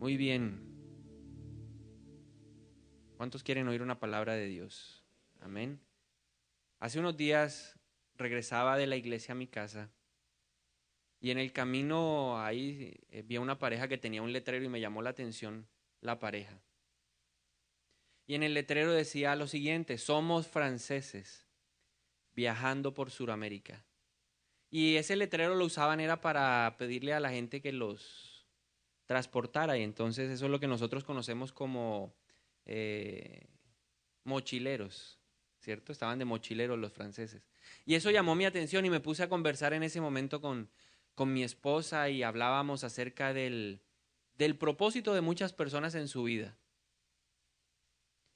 Muy bien. ¿Cuántos quieren oír una palabra de Dios? Amén. Hace unos días regresaba de la iglesia a mi casa y en el camino ahí vi a una pareja que tenía un letrero y me llamó la atención la pareja. Y en el letrero decía lo siguiente: somos franceses viajando por Sudamérica. Y ese letrero lo usaban era para pedirle a la gente que los transportara, y entonces eso es lo que nosotros conocemos como eh, mochileros, ¿cierto? Estaban de mochileros los franceses. Y eso llamó mi atención y me puse a conversar en ese momento con mi esposa y hablábamos acerca del propósito de muchas personas en su vida.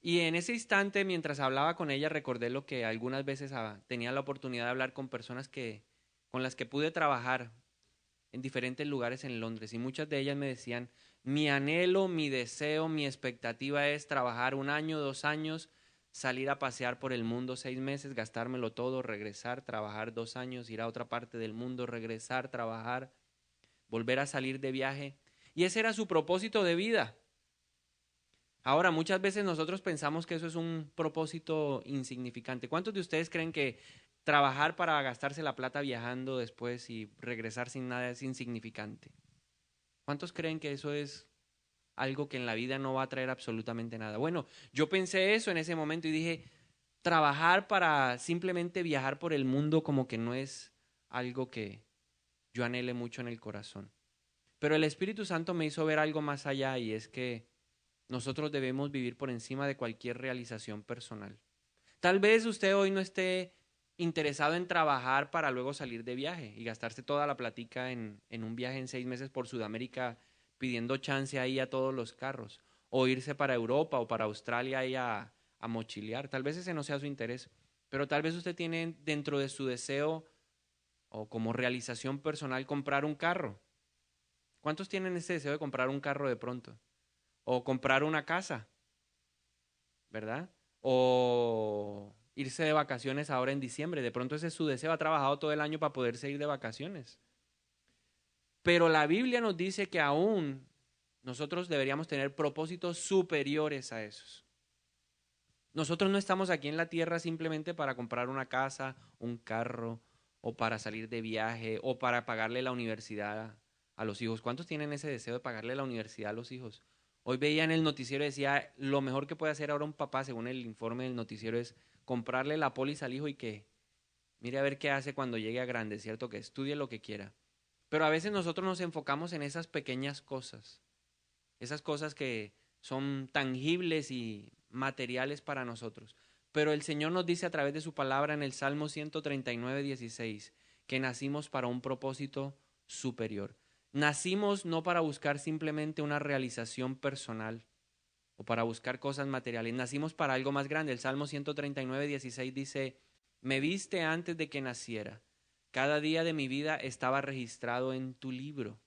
Y en ese instante, mientras hablaba con ella, recordé lo que algunas veces tenía la oportunidad de hablar con personas con las que pude trabajar en diferentes lugares en Londres. Y muchas de ellas me decían: mi anhelo, mi deseo, mi expectativa es trabajar 1 año, 2 años, salir a pasear por el mundo 6 meses, gastármelo todo, regresar, trabajar 2 años, ir a otra parte del mundo, regresar, trabajar, volver a salir de viaje. Y ese era su propósito de vida. Ahora, muchas veces nosotros pensamos que eso es un propósito insignificante. ¿Cuántos de ustedes creen que trabajar para gastarse la plata viajando después y regresar sin nada es insignificante? ¿Cuántos creen que eso es algo que en la vida no va a traer absolutamente nada? Bueno, yo pensé eso en ese momento y dije: trabajar para simplemente viajar por el mundo como que no es algo que yo anhele mucho en el corazón. Pero el Espíritu Santo me hizo ver algo más allá, y es que nosotros debemos vivir por encima de cualquier realización personal. Tal vez usted hoy no esté interesado en trabajar para luego salir de viaje y gastarse toda la platica en un viaje en 6 meses por Sudamérica pidiendo chance ahí a todos los carros, o irse para Europa o para Australia ahí a mochilear. Tal vez ese no sea su interés, pero tal vez usted tiene dentro de su deseo o como realización personal comprar un carro. ¿Cuántos tienen ese deseo de comprar un carro de pronto? O comprar una casa, ¿verdad? O irse de vacaciones ahora en diciembre. De pronto ese es su deseo, ha trabajado todo el año para poderse ir de vacaciones. Pero la Biblia nos dice que aún nosotros deberíamos tener propósitos superiores a esos. Nosotros no estamos aquí en la tierra simplemente para comprar una casa, un carro, o para salir de viaje, o para pagarle la universidad a los hijos. ¿Cuántos tienen ese deseo de pagarle la universidad a los hijos? Hoy veía en el noticiero, decía, lo mejor que puede hacer ahora un papá, según el informe del noticiero, es comprarle la póliza al hijo y que mire a ver qué hace cuando llegue a grande, ¿cierto? Que estudie lo que quiera. Pero a veces nosotros nos enfocamos en esas pequeñas cosas, esas cosas que son tangibles y materiales para nosotros. Pero el Señor nos dice a través de su palabra en el Salmo 139:16 que nacimos para un propósito superior. Nacimos no para buscar simplemente una realización personal o para buscar cosas materiales. Nacimos para algo más grande. El Salmo 139:16 dice: me viste antes de que naciera. Cada día de mi vida estaba registrado en tu libro.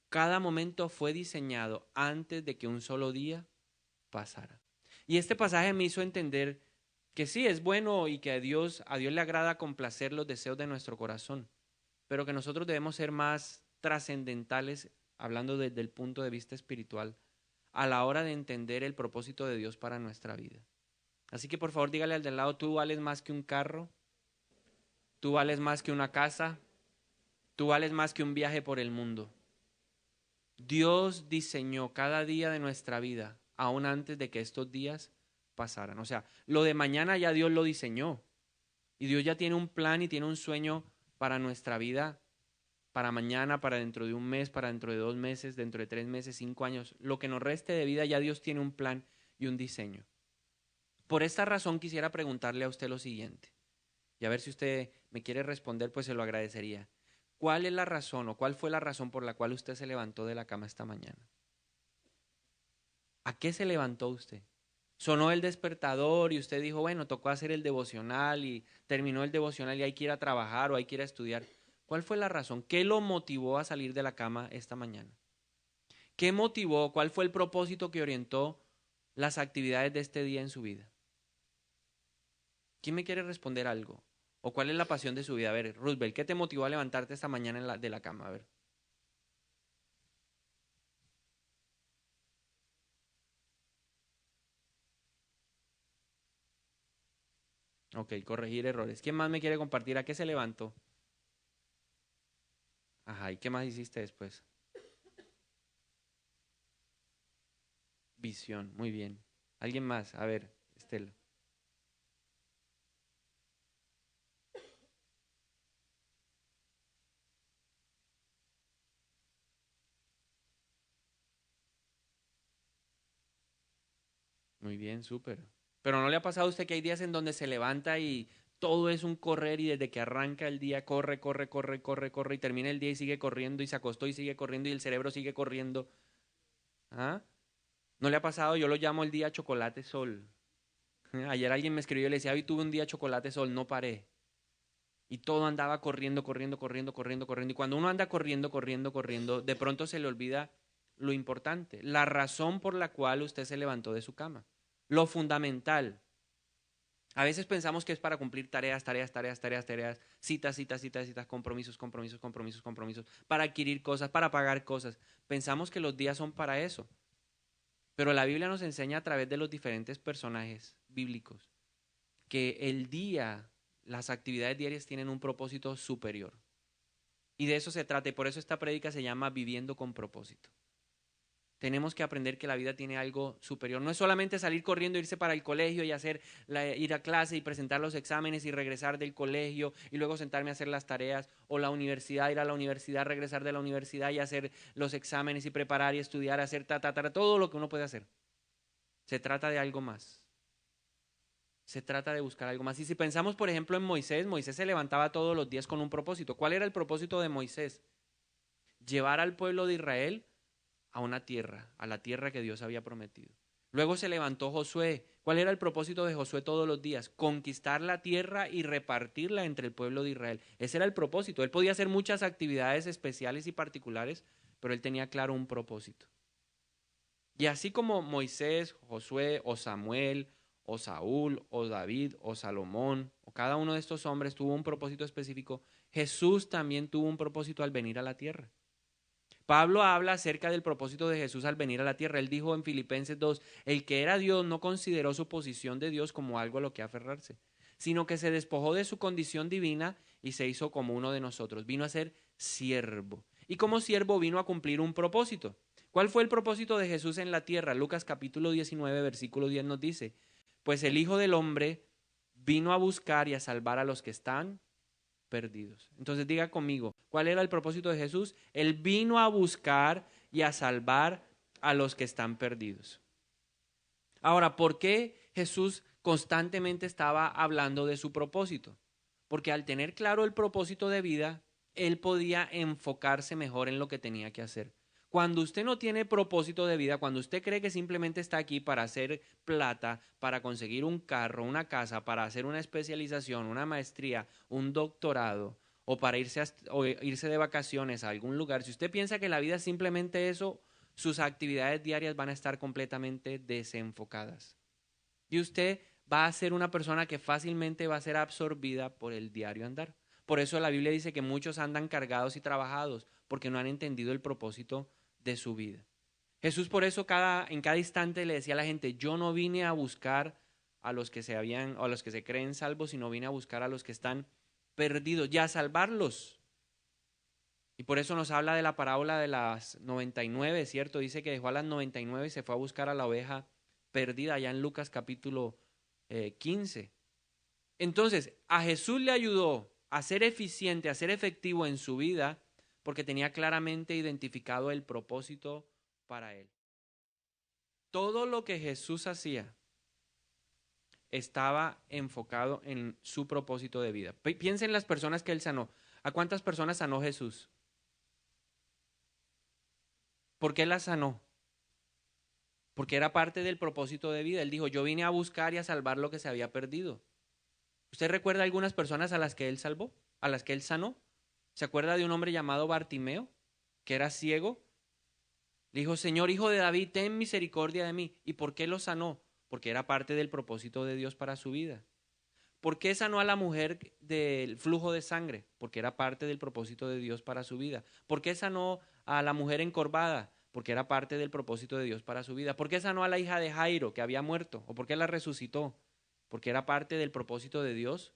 Cada momento fue diseñado antes de que un solo día pasara. Y este pasaje me hizo entender que sí, es bueno y que a Dios le agrada complacer los deseos de nuestro corazón, pero que nosotros debemos ser más trascendentales, hablando desde el punto de vista espiritual, a la hora de entender el propósito de Dios para nuestra vida. Así que por favor dígale al del lado: tú vales más que un carro, tú vales más que una casa, tú vales más que un viaje por el mundo. Dios diseñó cada día de nuestra vida, aún antes de que estos días pasaran. O sea, lo de mañana ya Dios lo diseñó. Y Dios ya tiene un plan y tiene un sueño para nuestra vida, para mañana, para dentro de un mes, para dentro de 2 meses, dentro de 3 meses, 5 años. Lo que nos reste de vida, ya Dios tiene un plan y un diseño. Por esta razón quisiera preguntarle a usted lo siguiente, y a ver si usted me quiere responder, pues se lo agradecería. ¿Cuál es la razón o cuál fue la razón por la cual usted se levantó de la cama esta mañana? ¿A qué se levantó usted? Sonó el despertador y usted dijo: bueno, tocó hacer el devocional y terminó el devocional y hay que ir a trabajar o hay que ir a estudiar. ¿Cuál fue la razón? ¿Qué lo motivó a salir de la cama esta mañana? ¿Qué motivó? ¿Cuál fue el propósito que orientó las actividades de este día en su vida? ¿Quién me quiere responder algo? ¿O cuál es la pasión de su vida? A ver, Roosevelt, ¿qué te motivó a levantarte esta mañana de la cama? A ver. Ok, corregir errores. ¿Quién más me quiere compartir? ¿A qué se levantó? Ajá, ¿y qué más hiciste después? Visión, muy bien. ¿Alguien más? A ver, Estela. Muy bien, súper. Pero ¿no le ha pasado a usted que hay días en donde se levanta y todo es un correr y desde que arranca el día corre, corre, corre, corre, corre y termina el día y sigue corriendo y se acostó y sigue corriendo y el cerebro sigue corriendo? ¿Ah? ¿No le ha pasado? Yo lo llamo el día chocolate sol. Ayer alguien me escribió y le decía, hoy tuve un día chocolate sol, no paré. Y todo andaba corriendo, corriendo, corriendo, corriendo, corriendo. Y cuando uno anda corriendo, corriendo, corriendo, de pronto se le olvida lo importante, la razón por la cual usted se levantó de su cama, lo fundamental. A veces pensamos que es para cumplir tareas, tareas, tareas, tareas, tareas, citas, citas, citas, citas, compromisos, compromisos, compromisos, compromisos, para adquirir cosas, para pagar cosas. Pensamos que los días son para eso. Pero la Biblia nos enseña a través de los diferentes personajes bíblicos que el día, las actividades diarias tienen un propósito superior. Y de eso se trata, y por eso esta prédica se llama Viviendo con propósito. Tenemos que aprender que la vida tiene algo superior. No es solamente salir corriendo, irse para el colegio y ir a clase y presentar los exámenes y regresar del colegio y luego sentarme a hacer las tareas, o la universidad, ir a la universidad, regresar de la universidad y hacer los exámenes y preparar y estudiar, hacer todo lo que uno puede hacer. Se trata de algo más. Se trata de buscar algo más. Y si pensamos, por ejemplo, en Moisés, Moisés se levantaba todos los días con un propósito. ¿Cuál era el propósito de Moisés? Llevar al pueblo de Israel a una tierra, a la tierra que Dios había prometido. Luego se levantó Josué. ¿Cuál era el propósito de Josué todos los días? Conquistar la tierra y repartirla entre el pueblo de Israel. Ese era el propósito. Él podía hacer muchas actividades especiales y particulares, pero él tenía claro un propósito. Y así como Moisés, Josué o Samuel o Saúl o David o Salomón o cada uno de estos hombres tuvo un propósito específico, Jesús también tuvo un propósito al venir a la tierra. Pablo habla acerca del propósito de Jesús al venir a la tierra. Él dijo en Filipenses 2, el que era Dios no consideró su posición de Dios como algo a lo que aferrarse, sino que se despojó de su condición divina y se hizo como uno de nosotros. Vino a ser siervo. Y como siervo vino a cumplir un propósito. ¿Cuál fue el propósito de Jesús en la tierra? Lucas capítulo 19, versículo 10 nos dice, pues el Hijo del Hombre vino a buscar y a salvar a los que están perdidos. Entonces diga conmigo, ¿cuál era el propósito de Jesús? Él vino a buscar y a salvar a los que están perdidos. Ahora, ¿por qué Jesús constantemente estaba hablando de su propósito? Porque al tener claro el propósito de vida, él podía enfocarse mejor en lo que tenía que hacer. Cuando usted no tiene propósito de vida, cuando usted cree que simplemente está aquí para hacer plata, para conseguir un carro, una casa, para hacer una especialización, una maestría, un doctorado, o para irse de vacaciones a algún lugar, si usted piensa que la vida es simplemente eso, sus actividades diarias van a estar completamente desenfocadas. Y usted va a ser una persona que fácilmente va a ser absorbida por el diario andar. Por eso la Biblia dice que muchos andan cargados y trabajados porque no han entendido el propósito de su vida. Jesús por eso en cada instante le decía a la gente, yo no vine a buscar a los que o a los que se creen salvos, sino vine a buscar a los que están perdidos y a salvarlos. Y por eso nos habla de la parábola de las 99, ¿cierto? Dice que dejó a las 99 y se fue a buscar a la oveja perdida allá en Lucas capítulo 15. Entonces, a Jesús le ayudó a ser eficiente, a ser efectivo en su vida, porque tenía claramente identificado el propósito para él. Todo lo que Jesús hacía estaba enfocado en su propósito de vida. Piensen en las personas que él sanó. ¿A cuántas personas sanó Jesús? ¿Por qué las sanó? Porque era parte del propósito de vida. Él dijo, yo vine a buscar y a salvar lo que se había perdido. ¿Usted recuerda algunas personas a las que él salvó? ¿A las que él sanó? ¿Se acuerda de un hombre llamado Bartimeo, que era ciego? Le dijo, Señor, hijo de David, ten misericordia de mí. ¿Y por qué lo sanó? Porque era parte del propósito de Dios para su vida. ¿Por qué sanó a la mujer del flujo de sangre? Porque era parte del propósito de Dios para su vida. ¿Por qué sanó a la mujer encorvada? Porque era parte del propósito de Dios para su vida. ¿Por qué sanó a la hija de Jairo, que había muerto? ¿O por qué la resucitó? porque era parte del propósito de Dios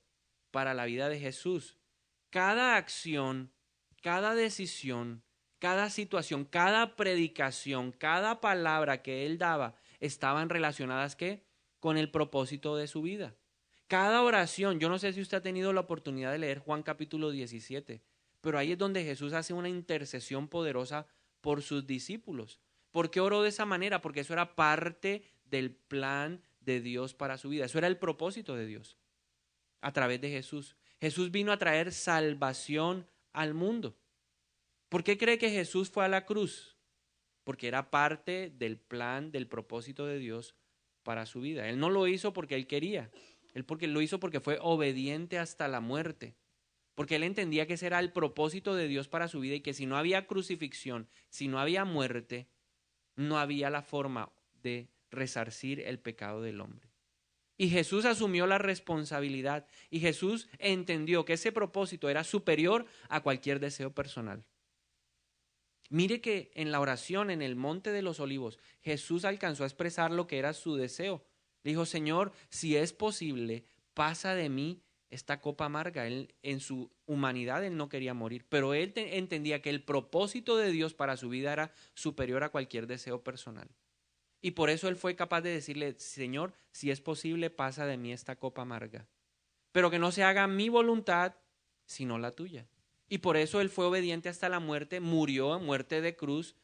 para la vida de Jesús. Cada acción, cada decisión, cada situación, cada predicación, cada palabra que él daba estaban relacionadas ¿qué? Con el propósito de su vida. Cada oración, yo no sé si usted ha tenido la oportunidad de leer Juan capítulo 17, pero ahí es donde Jesús hace una intercesión poderosa por sus discípulos. ¿Por qué oró de esa manera? Porque eso era parte del plan de Dios para su vida. Eso era el propósito de Dios a través de Jesús. Jesús vino a traer salvación al mundo. ¿Por qué cree que Jesús fue a la cruz? Porque era parte del plan, del propósito de Dios para su vida. Él no lo hizo porque él quería. Él lo hizo porque fue obediente hasta la muerte. Porque él entendía que ese era el propósito de Dios para su vida y que si no había crucifixión, si no había muerte, no había la forma de resarcir el pecado del hombre. Y Jesús asumió la responsabilidad y Jesús entendió que ese propósito era superior a cualquier deseo personal. Mire que en la oración en el Monte de los Olivos, Jesús alcanzó a expresar lo que era su deseo. Le dijo, Señor, si es posible, pasa de mí esta copa amarga. Él, en su humanidad, él no quería morir, pero él entendía que el propósito de Dios para su vida era superior a cualquier deseo personal. Y por eso él fue capaz de decirle, Señor, si es posible, pasa de mí esta copa amarga. Pero que no se haga mi voluntad, sino la tuya. Y por eso él fue obediente hasta la muerte, murió en muerte de cruz,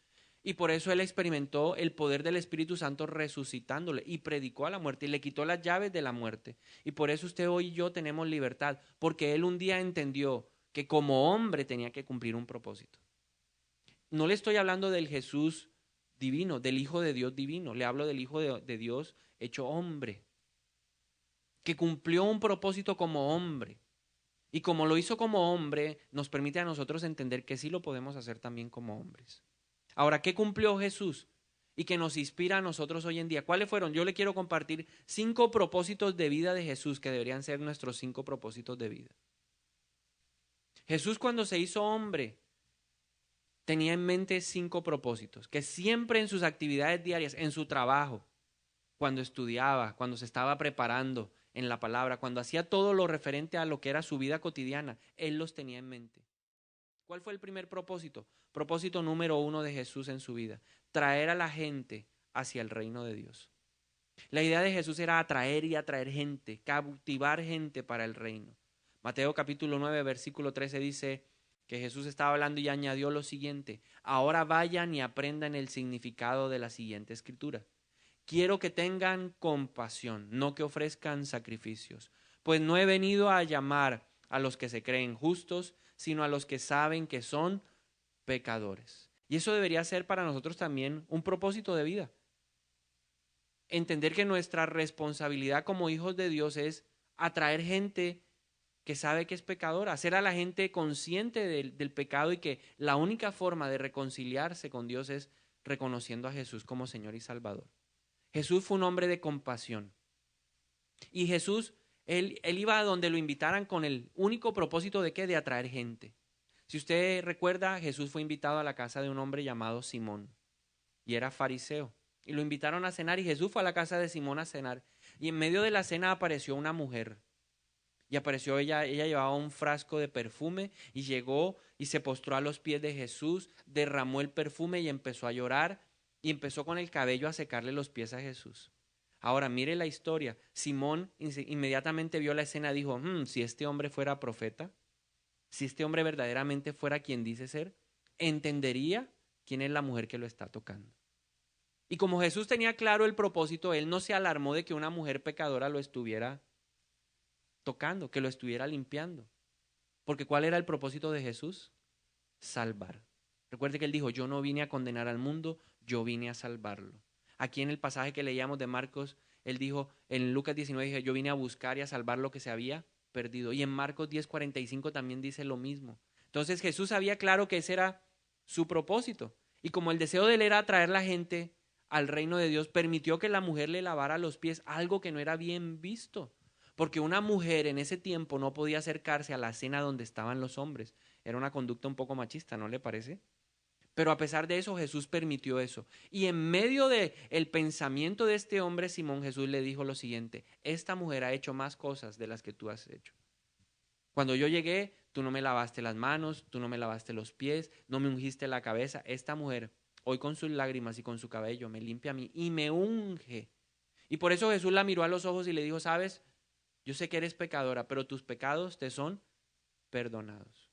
y por eso él experimentó el poder del Espíritu Santo resucitándole y predicó a la muerte y le quitó las llaves de la muerte. Y por eso usted hoy y yo tenemos libertad, porque él un día entendió que como hombre tenía que cumplir un propósito. No le estoy hablando del Jesús divino, del Hijo de Dios divino, le hablo del Hijo de Dios hecho hombre, que cumplió un propósito como hombre. Y como lo hizo como hombre, nos permite a nosotros entender que sí lo podemos hacer también como hombres. Ahora, ¿qué cumplió Jesús? Y que nos inspira a nosotros hoy en día. ¿Cuáles fueron? Yo le quiero compartir 5 propósitos de vida de Jesús que deberían ser nuestros 5 propósitos de vida. Jesús cuando se hizo hombre tenía en mente 5 propósitos, que siempre en sus actividades diarias, en su trabajo, cuando estudiaba, cuando se estaba preparando en la palabra, cuando hacía todo lo referente a lo que era su vida cotidiana, él los tenía en mente. ¿Cuál fue el primer propósito? Propósito número 1 de Jesús en su vida, traer a la gente hacia el reino de Dios. La idea de Jesús era atraer y atraer gente, cautivar gente para el reino. Mateo capítulo 9, versículo 13 dice que Jesús estaba hablando y añadió lo siguiente, ahora vayan y aprendan el significado de la siguiente escritura. Quiero que tengan compasión, no que ofrezcan sacrificios, pues no he venido a llamar a los que se creen justos, sino a los que saben que son pecadores. Y eso debería ser para nosotros también un propósito de vida. Entender que nuestra responsabilidad como hijos de Dios es atraer gente que sabe que es pecadora, hacer a la gente consciente del pecado y que la única forma de reconciliarse con Dios es reconociendo a Jesús como Señor y Salvador. Jesús fue un hombre de compasión. Y Jesús, él iba a donde lo invitaran con el único propósito de ¿qué? De atraer gente. Si usted recuerda, Jesús fue invitado a la casa de un hombre llamado Simón y era fariseo. Y lo invitaron a cenar y Jesús fue a la casa de Simón a cenar. Y en medio de la cena apareció una mujer. Y apareció ella llevaba un frasco de perfume y llegó y se postró a los pies de Jesús, derramó el perfume y empezó a llorar y empezó con el cabello a secarle los pies a Jesús. Ahora mire la historia. Simón inmediatamente vio la escena y dijo, si este hombre fuera profeta, si este hombre verdaderamente fuera quien dice ser, entendería quién es la mujer que lo está tocando. Y como Jesús tenía claro el propósito, él no se alarmó de que una mujer pecadora lo estuviera tocando, que lo estuviera limpiando. Porque ¿cuál era el propósito de Jesús? Salvar. Recuerde que él dijo, yo no vine a condenar al mundo, yo vine a salvarlo. Aquí en el pasaje que leíamos de Marcos, él dijo, en Lucas 19 dije, yo vine a buscar y a salvar lo que se había perdido. Y en Marcos 10:45 también dice lo mismo. Entonces Jesús sabía claro que ese era su propósito. Y como el deseo de él era atraer la gente al reino de Dios, permitió que la mujer le lavara los pies, algo que no era bien visto. Porque una mujer en ese tiempo no podía acercarse a la cena donde estaban los hombres. Era una conducta un poco machista, ¿no le parece? Pero a pesar de eso, Jesús permitió eso. Y en medio del pensamiento de este hombre, Simón, Jesús le dijo lo siguiente: esta mujer ha hecho más cosas de las que tú has hecho. Cuando yo llegué, tú no me lavaste las manos, tú no me lavaste los pies, no me ungiste la cabeza. Esta mujer, hoy con sus lágrimas y con su cabello, me limpia a mí y me unge. Y por eso Jesús la miró a los ojos y le dijo: sabes, yo sé que eres pecadora, pero tus pecados te son perdonados.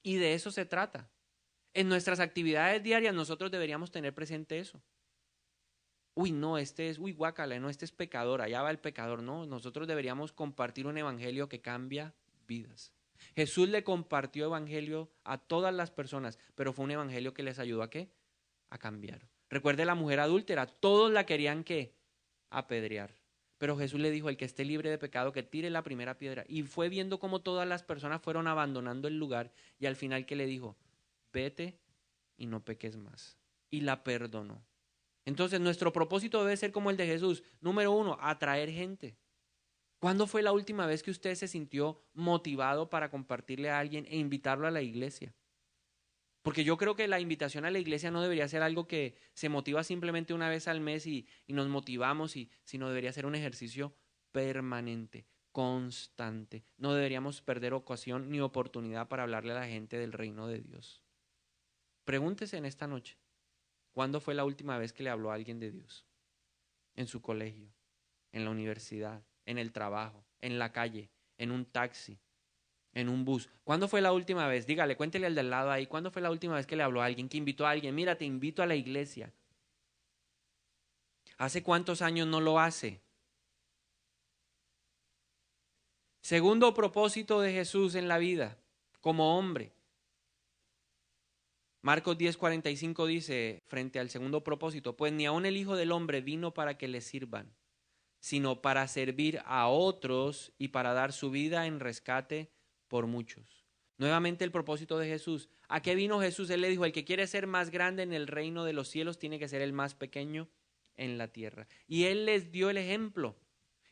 Y de eso se trata. En nuestras actividades diarias nosotros deberíamos tener presente eso. Uy, no, guácala, no, este es pecador, allá va el pecador. No, nosotros deberíamos compartir un evangelio que cambia vidas. Jesús le compartió evangelio a todas las personas, pero fue un evangelio que les ayudó ¿a qué? A cambiar. Recuerde la mujer adúltera, todos la querían ¿qué? Apedrear. Pero Jesús le dijo: el que esté libre de pecado, que tire la primera piedra. Y fue viendo cómo todas las personas fueron abandonando el lugar, y al final ¿qué le dijo? Vete y no peques más. Y la perdonó. Entonces nuestro propósito debe ser como el de Jesús. Número 1, atraer gente. ¿Cuándo fue la última vez que usted se sintió motivado para compartirle a alguien e invitarlo a la iglesia? Porque yo creo que la invitación a la iglesia no debería ser algo que se motiva simplemente una vez al mes y nos motivamos, sino debería ser un ejercicio permanente, constante. No deberíamos perder ocasión ni oportunidad para hablarle a la gente del reino de Dios. Pregúntese en esta noche: ¿cuándo fue la última vez que le habló a alguien de Dios? En su colegio, en la universidad, en el trabajo, en la calle, en un taxi, en un bus. ¿Cuándo fue la última vez? Dígale, cuéntele al del lado ahí. ¿Cuándo fue la última vez que le habló a alguien, que invitó a alguien? Mira, te invito a la iglesia. ¿Hace cuántos años no lo hace? Segundo propósito de Jesús en la vida, como hombre. Marcos 10:45 dice, frente al segundo propósito: pues ni aun el Hijo del Hombre vino para que le sirvan, sino para servir a otros y para dar su vida en rescate por muchos. Nuevamente el propósito de Jesús. ¿A qué vino Jesús? Él le dijo: el que quiere ser más grande en el reino de los cielos tiene que ser el más pequeño en la tierra. Y Él les dio el ejemplo.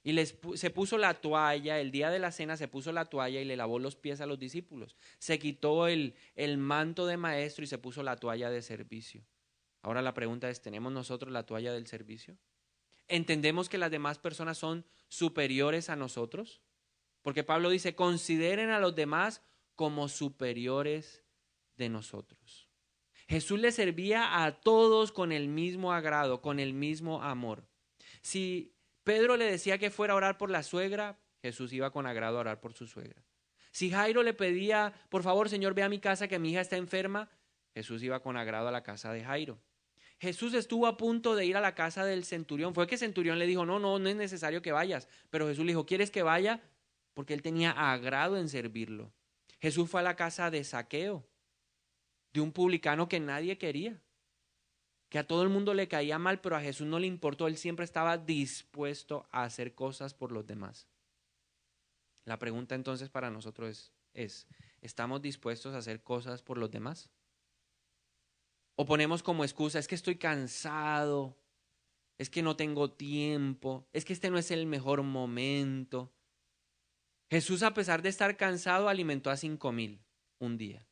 Y se puso la toalla, el día de la cena se puso la toalla y le lavó los pies a los discípulos. Se quitó el manto de maestro y se puso la toalla de servicio. Ahora la pregunta es: ¿tenemos nosotros la toalla del servicio? ¿Entendemos que las demás personas son superiores a nosotros? Porque Pablo dice: consideren a los demás como superiores de nosotros. Jesús le servía a todos con el mismo agrado, con el mismo amor. Si Pedro le decía que fuera a orar por la suegra, Jesús iba con agrado a orar por su suegra. Si Jairo le pedía: por favor, Señor, ve a mi casa que mi hija está enferma, Jesús iba con agrado a la casa de Jairo. Jesús estuvo a punto de ir a la casa del centurión. Fue que el centurión le dijo: no es necesario que vayas. Pero Jesús le dijo: ¿quieres que vaya? Porque él tenía agrado en servirlo. Jesús fue a la casa de Zaqueo, de un publicano que nadie quería, que a todo el mundo le caía mal, pero a Jesús no le importó. Él siempre estaba dispuesto a hacer cosas por los demás. La pregunta entonces para nosotros es: ¿estamos dispuestos a hacer cosas por los demás? ¿O ponemos como excusa: es que estoy cansado, es que no tengo tiempo, es que este no es el mejor momento? Jesús, a pesar de estar cansado, alimentó a 5,000 un día,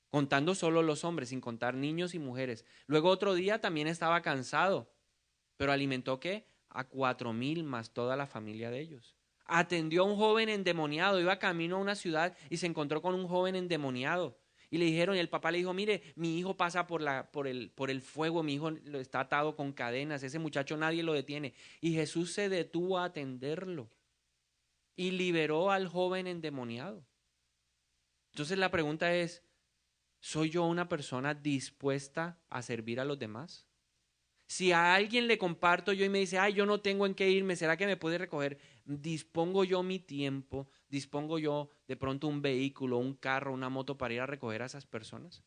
contando solo los hombres, sin contar niños y mujeres. Luego otro día también estaba cansado, pero alimentó ¿qué? A 4,000 más toda la familia de ellos. Atendió a un joven endemoniado, iba camino a una ciudad y se encontró con un joven endemoniado. Y le dijeron, y el papá le dijo: mire, mi hijo pasa por el fuego, mi hijo está atado con cadenas, ese muchacho nadie lo detiene. Y Jesús se detuvo a atenderlo y liberó al joven endemoniado. Entonces la pregunta es: ¿soy yo una persona dispuesta a servir a los demás? Si a alguien le comparto yo y me dice: ay, yo no tengo en qué irme, ¿será que me puede recoger? ¿Dispongo yo mi tiempo? ¿Dispongo yo de pronto un vehículo, un carro, una moto para ir a recoger a esas personas?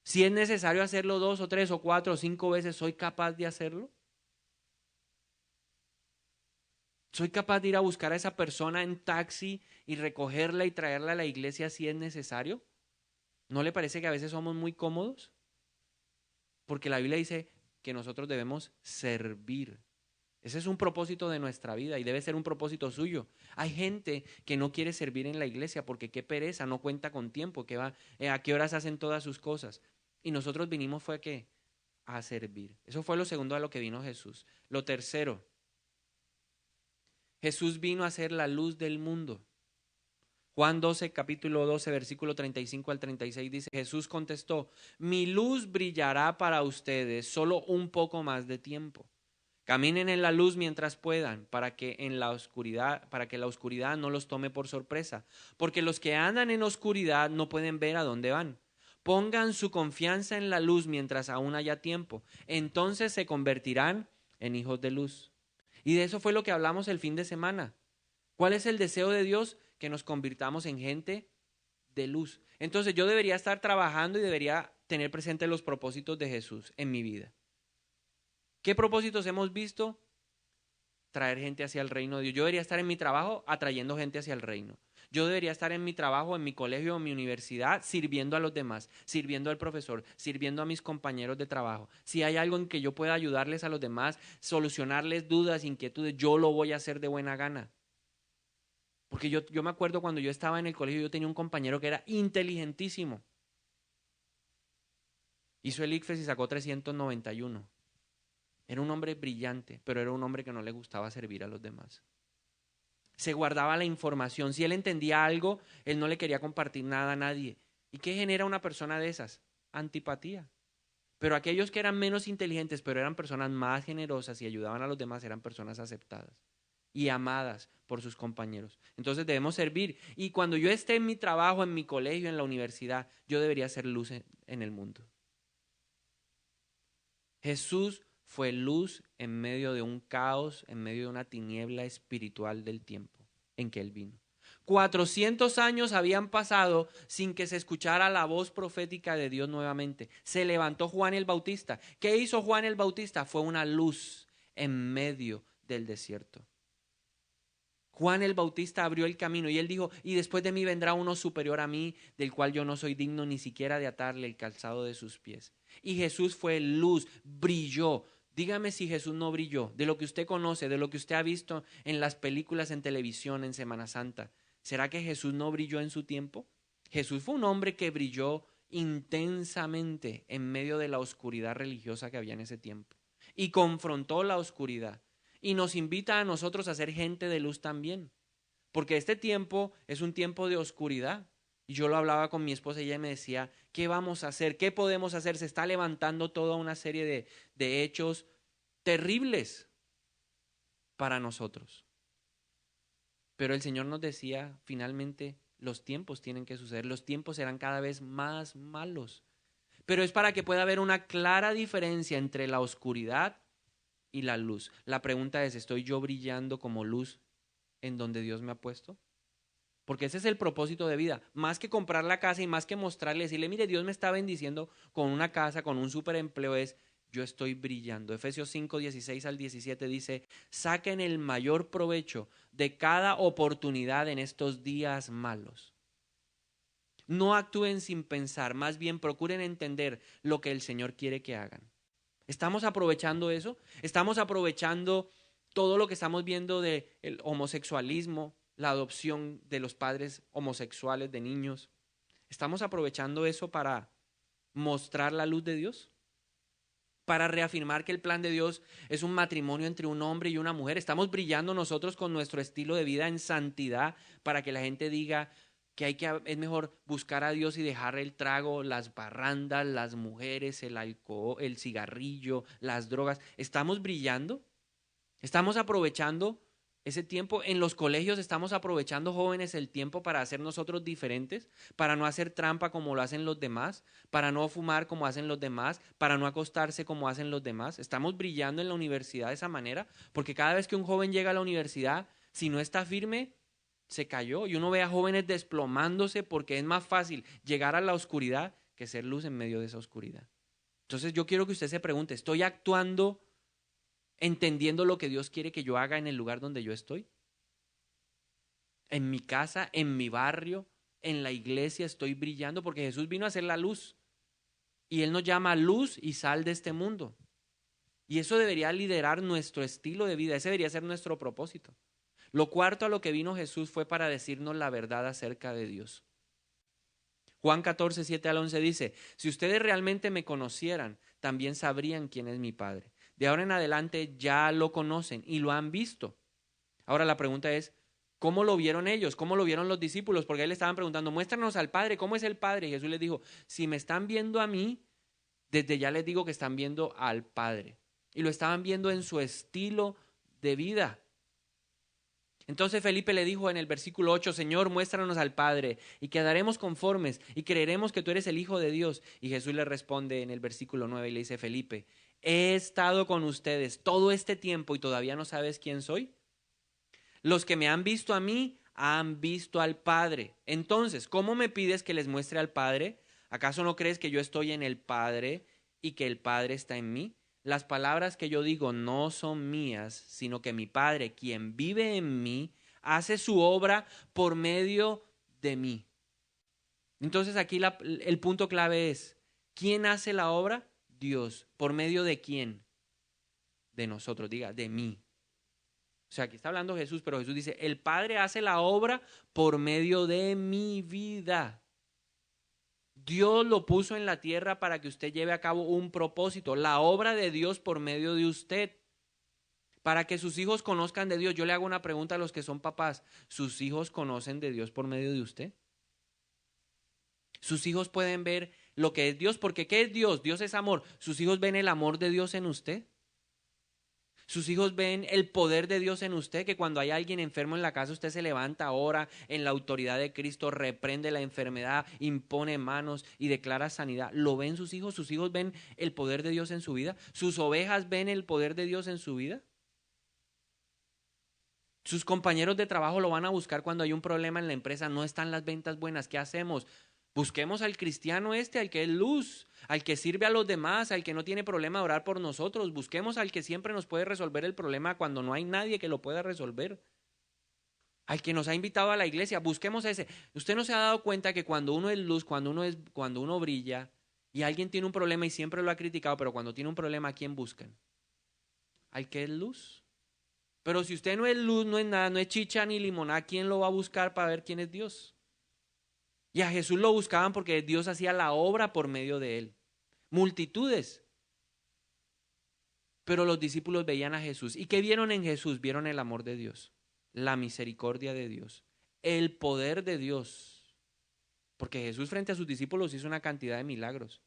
Si es necesario hacerlo 2 o 3 o 4 o 5 veces, ¿soy capaz de hacerlo? ¿Soy capaz de ir a buscar a esa persona en taxi y recogerla y traerla a la iglesia si es necesario? ¿No le parece que a veces somos muy cómodos? Porque la Biblia dice que nosotros debemos servir. Ese es un propósito de nuestra vida y debe ser un propósito suyo. Hay gente que no quiere servir en la iglesia porque qué pereza, no cuenta con tiempo, que va, a qué horas hacen todas sus cosas. Y nosotros vinimos fue ¿qué? A servir. Eso fue lo segundo a lo que vino Jesús. Lo tercero, Jesús vino a ser la luz del mundo. Juan 12, capítulo 12, versículo 35 al 36 dice, Jesús contestó, mi luz brillará para ustedes solo un poco más de tiempo. Caminen en la luz mientras puedan, para que la oscuridad no los tome por sorpresa, porque los que andan en oscuridad no pueden ver a dónde van. Pongan su confianza en la luz mientras aún haya tiempo, entonces se convertirán en hijos de luz. Y de eso fue lo que hablamos el fin de semana. ¿Cuál es el deseo de Dios? Que nos convirtamos en gente de luz. Entonces yo debería estar trabajando y debería tener presente los propósitos de Jesús en mi vida. ¿Qué propósitos hemos visto? Traer gente hacia el reino de Dios. Yo debería estar en mi trabajo atrayendo gente hacia el reino. Yo debería estar en mi trabajo, en mi colegio, en mi universidad, sirviendo a los demás, sirviendo al profesor, sirviendo a mis compañeros de trabajo. Si hay algo en que yo pueda ayudarles a los demás, solucionarles dudas, inquietudes, yo lo voy a hacer de buena gana. Porque yo me acuerdo cuando yo estaba en el colegio, yo tenía un compañero que era inteligentísimo. Hizo el ICFES y sacó 391. Era un hombre brillante, pero era un hombre que no le gustaba servir a los demás. Se guardaba la información. Si él entendía algo, él no le quería compartir nada a nadie. ¿Y qué genera una persona de esas? Antipatía. Pero aquellos que eran menos inteligentes, pero eran personas más generosas y ayudaban a los demás, eran personas aceptadas y amadas por sus compañeros. Entonces debemos servir. Y cuando yo esté en mi trabajo, en mi colegio, en la universidad, yo debería ser luz en el mundo. Jesús fue luz en medio de un caos, en medio de una tiniebla espiritual del tiempo en que Él vino. 400 años habían pasado sin que se escuchara la voz profética de Dios nuevamente. Se levantó Juan el Bautista. ¿Qué hizo Juan el Bautista? Fue una luz en medio del desierto. Juan el Bautista abrió el camino y él dijo, y después de mí vendrá uno superior a mí, del cual yo no soy digno ni siquiera de atarle el calzado de sus pies. Y Jesús fue luz, brilló. Dígame si Jesús no brilló, de lo que usted conoce, de lo que usted ha visto en las películas en televisión en Semana Santa. ¿Será que Jesús no brilló en su tiempo? Jesús fue un hombre que brilló intensamente en medio de la oscuridad religiosa que había en ese tiempo y confrontó la oscuridad. Y nos invita a nosotros a ser gente de luz también. Porque este tiempo es un tiempo de oscuridad. Y yo lo hablaba con mi esposa y ella me decía, ¿qué vamos a hacer? ¿Qué podemos hacer? Se está levantando toda una serie de hechos terribles para nosotros. Pero el Señor nos decía, finalmente, los tiempos tienen que suceder. Los tiempos serán cada vez más malos. Pero es para que pueda haber una clara diferencia entre la oscuridad y la luz. La pregunta es, ¿estoy yo brillando como luz en donde Dios me ha puesto? Porque ese es el propósito de vida. Más que comprar la casa y más que mostrarle, decirle, mire, Dios me está bendiciendo con una casa, con un superempleo, es yo estoy brillando. Efesios 5, 16 al 17 dice, saquen el mayor provecho de cada oportunidad en estos días malos. No actúen sin pensar, más bien procuren entender lo que el Señor quiere que hagan. ¿Estamos aprovechando eso? ¿Estamos aprovechando todo lo que estamos viendo del homosexualismo, la adopción de los padres homosexuales de niños? ¿Estamos aprovechando eso para mostrar la luz de Dios? Para reafirmar que el plan de Dios es un matrimonio entre un hombre y una mujer. ¿Estamos brillando nosotros con nuestro estilo de vida en santidad para que la gente diga que es mejor buscar a Dios y dejar el trago, las parrandas, las mujeres, el alcohol, el cigarrillo, las drogas? ¿Estamos brillando? ¿Estamos aprovechando ese tiempo? En los colegios estamos aprovechando, jóvenes, el tiempo para hacer nosotros diferentes, para no hacer trampa como lo hacen los demás, para no fumar como hacen los demás, para no acostarse como hacen los demás. ¿Estamos brillando en la universidad de esa manera? Porque cada vez que un joven llega a la universidad, si no está firme, se cayó. Y uno ve a jóvenes desplomándose porque es más fácil llegar a la oscuridad que ser luz en medio de esa oscuridad. Entonces yo quiero que usted se pregunte, ¿estoy actuando entendiendo lo que Dios quiere que yo haga en el lugar donde yo estoy? En mi casa, en mi barrio, en la iglesia estoy brillando, porque Jesús vino a ser la luz. Y Él nos llama luz y sal de este mundo. Y eso debería liderar nuestro estilo de vida, ese debería ser nuestro propósito. Lo cuarto a lo que vino Jesús fue para decirnos la verdad acerca de Dios. Juan 14, 7 al 11 dice, si ustedes realmente me conocieran, también sabrían quién es mi Padre. De ahora en adelante ya lo conocen y lo han visto. Ahora la pregunta es, ¿cómo lo vieron ellos? ¿Cómo lo vieron los discípulos? Porque ahí le estaban preguntando, muéstranos al Padre, ¿cómo es el Padre? Y Jesús les dijo, si me están viendo a mí, desde ya les digo que están viendo al Padre. Y lo estaban viendo en su estilo de vida. Entonces Felipe le dijo en el versículo 8, Señor, muéstranos al Padre y quedaremos conformes y creeremos que tú eres el Hijo de Dios. Y Jesús le responde en el versículo 9 y le dice, Felipe, he estado con ustedes todo este tiempo y todavía no sabes quién soy. Los que me han visto a mí han visto al Padre. Entonces, ¿cómo me pides que les muestre al Padre? ¿Acaso no crees que yo estoy en el Padre y que el Padre está en mí? Las palabras que yo digo no son mías, sino que mi Padre, quien vive en mí, hace su obra por medio de mí. Entonces aquí el punto clave es, ¿quién hace la obra? Dios. ¿Por medio de quién? De nosotros, diga, de mí. O sea, aquí está hablando Jesús, pero Jesús dice, el Padre hace la obra por medio de mi vida. Dios lo puso en la tierra para que usted lleve a cabo un propósito, la obra de Dios por medio de usted, para que sus hijos conozcan de Dios. Yo le hago una pregunta a los que son papás, ¿sus hijos conocen de Dios por medio de usted? Sus hijos pueden ver lo que es Dios, porque ¿qué es Dios? Dios es amor. ¿Sus hijos ven el amor de Dios en usted? Sus hijos ven el poder de Dios en usted, que cuando hay alguien enfermo en la casa, usted se levanta, ora en la autoridad de Cristo, reprende la enfermedad, impone manos y declara sanidad. ¿Lo ven sus hijos? ¿Sus hijos ven el poder de Dios en su vida? ¿Sus ovejas ven el poder de Dios en su vida? Sus compañeros de trabajo lo van a buscar cuando hay un problema en la empresa, no están las ventas buenas, ¿qué hacemos? Busquemos al cristiano al que es luz, al que sirve a los demás, al que no tiene problema de orar por nosotros. Busquemos al que siempre nos puede resolver el problema cuando no hay nadie que lo pueda resolver. Al que nos ha invitado a la iglesia, busquemos a ese. Usted no se ha dado cuenta que cuando uno es luz, cuando uno brilla y alguien tiene un problema y siempre lo ha criticado, pero cuando tiene un problema, ¿a quién buscan? Al que es luz. Pero si usted no es luz, no es nada, no es chicha ni limonada, ¿quién lo va a buscar para ver quién es Dios? Y a Jesús lo buscaban porque Dios hacía la obra por medio de él. Multitudes. Pero los discípulos veían a Jesús. ¿Y qué vieron en Jesús? Vieron el amor de Dios, la misericordia de Dios, el poder de Dios. Porque Jesús frente a sus discípulos hizo una cantidad de milagros.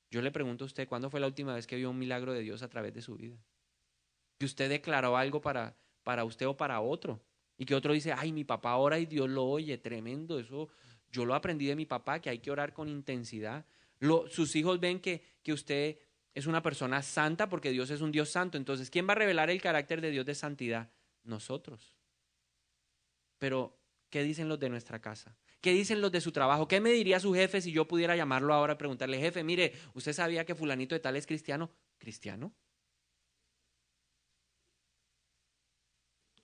Yo le pregunto a usted, ¿cuándo fue la última vez que vio un milagro de Dios a través de su vida? Que usted declaró algo para usted o para otro. Y que otro dice, ay, mi papá ora y Dios lo oye, tremendo, eso yo lo aprendí de mi papá, que hay que orar con intensidad. Sus hijos ven que usted es una persona santa porque Dios es un Dios santo. Entonces, ¿quién va a revelar el carácter de Dios de santidad? Nosotros. Pero, ¿qué dicen los de nuestra casa? ¿Qué dicen los de su trabajo? ¿Qué me diría su jefe si yo pudiera llamarlo ahora y preguntarle, jefe, mire, ¿usted sabía que fulanito de tal es cristiano? ¿Cristiano?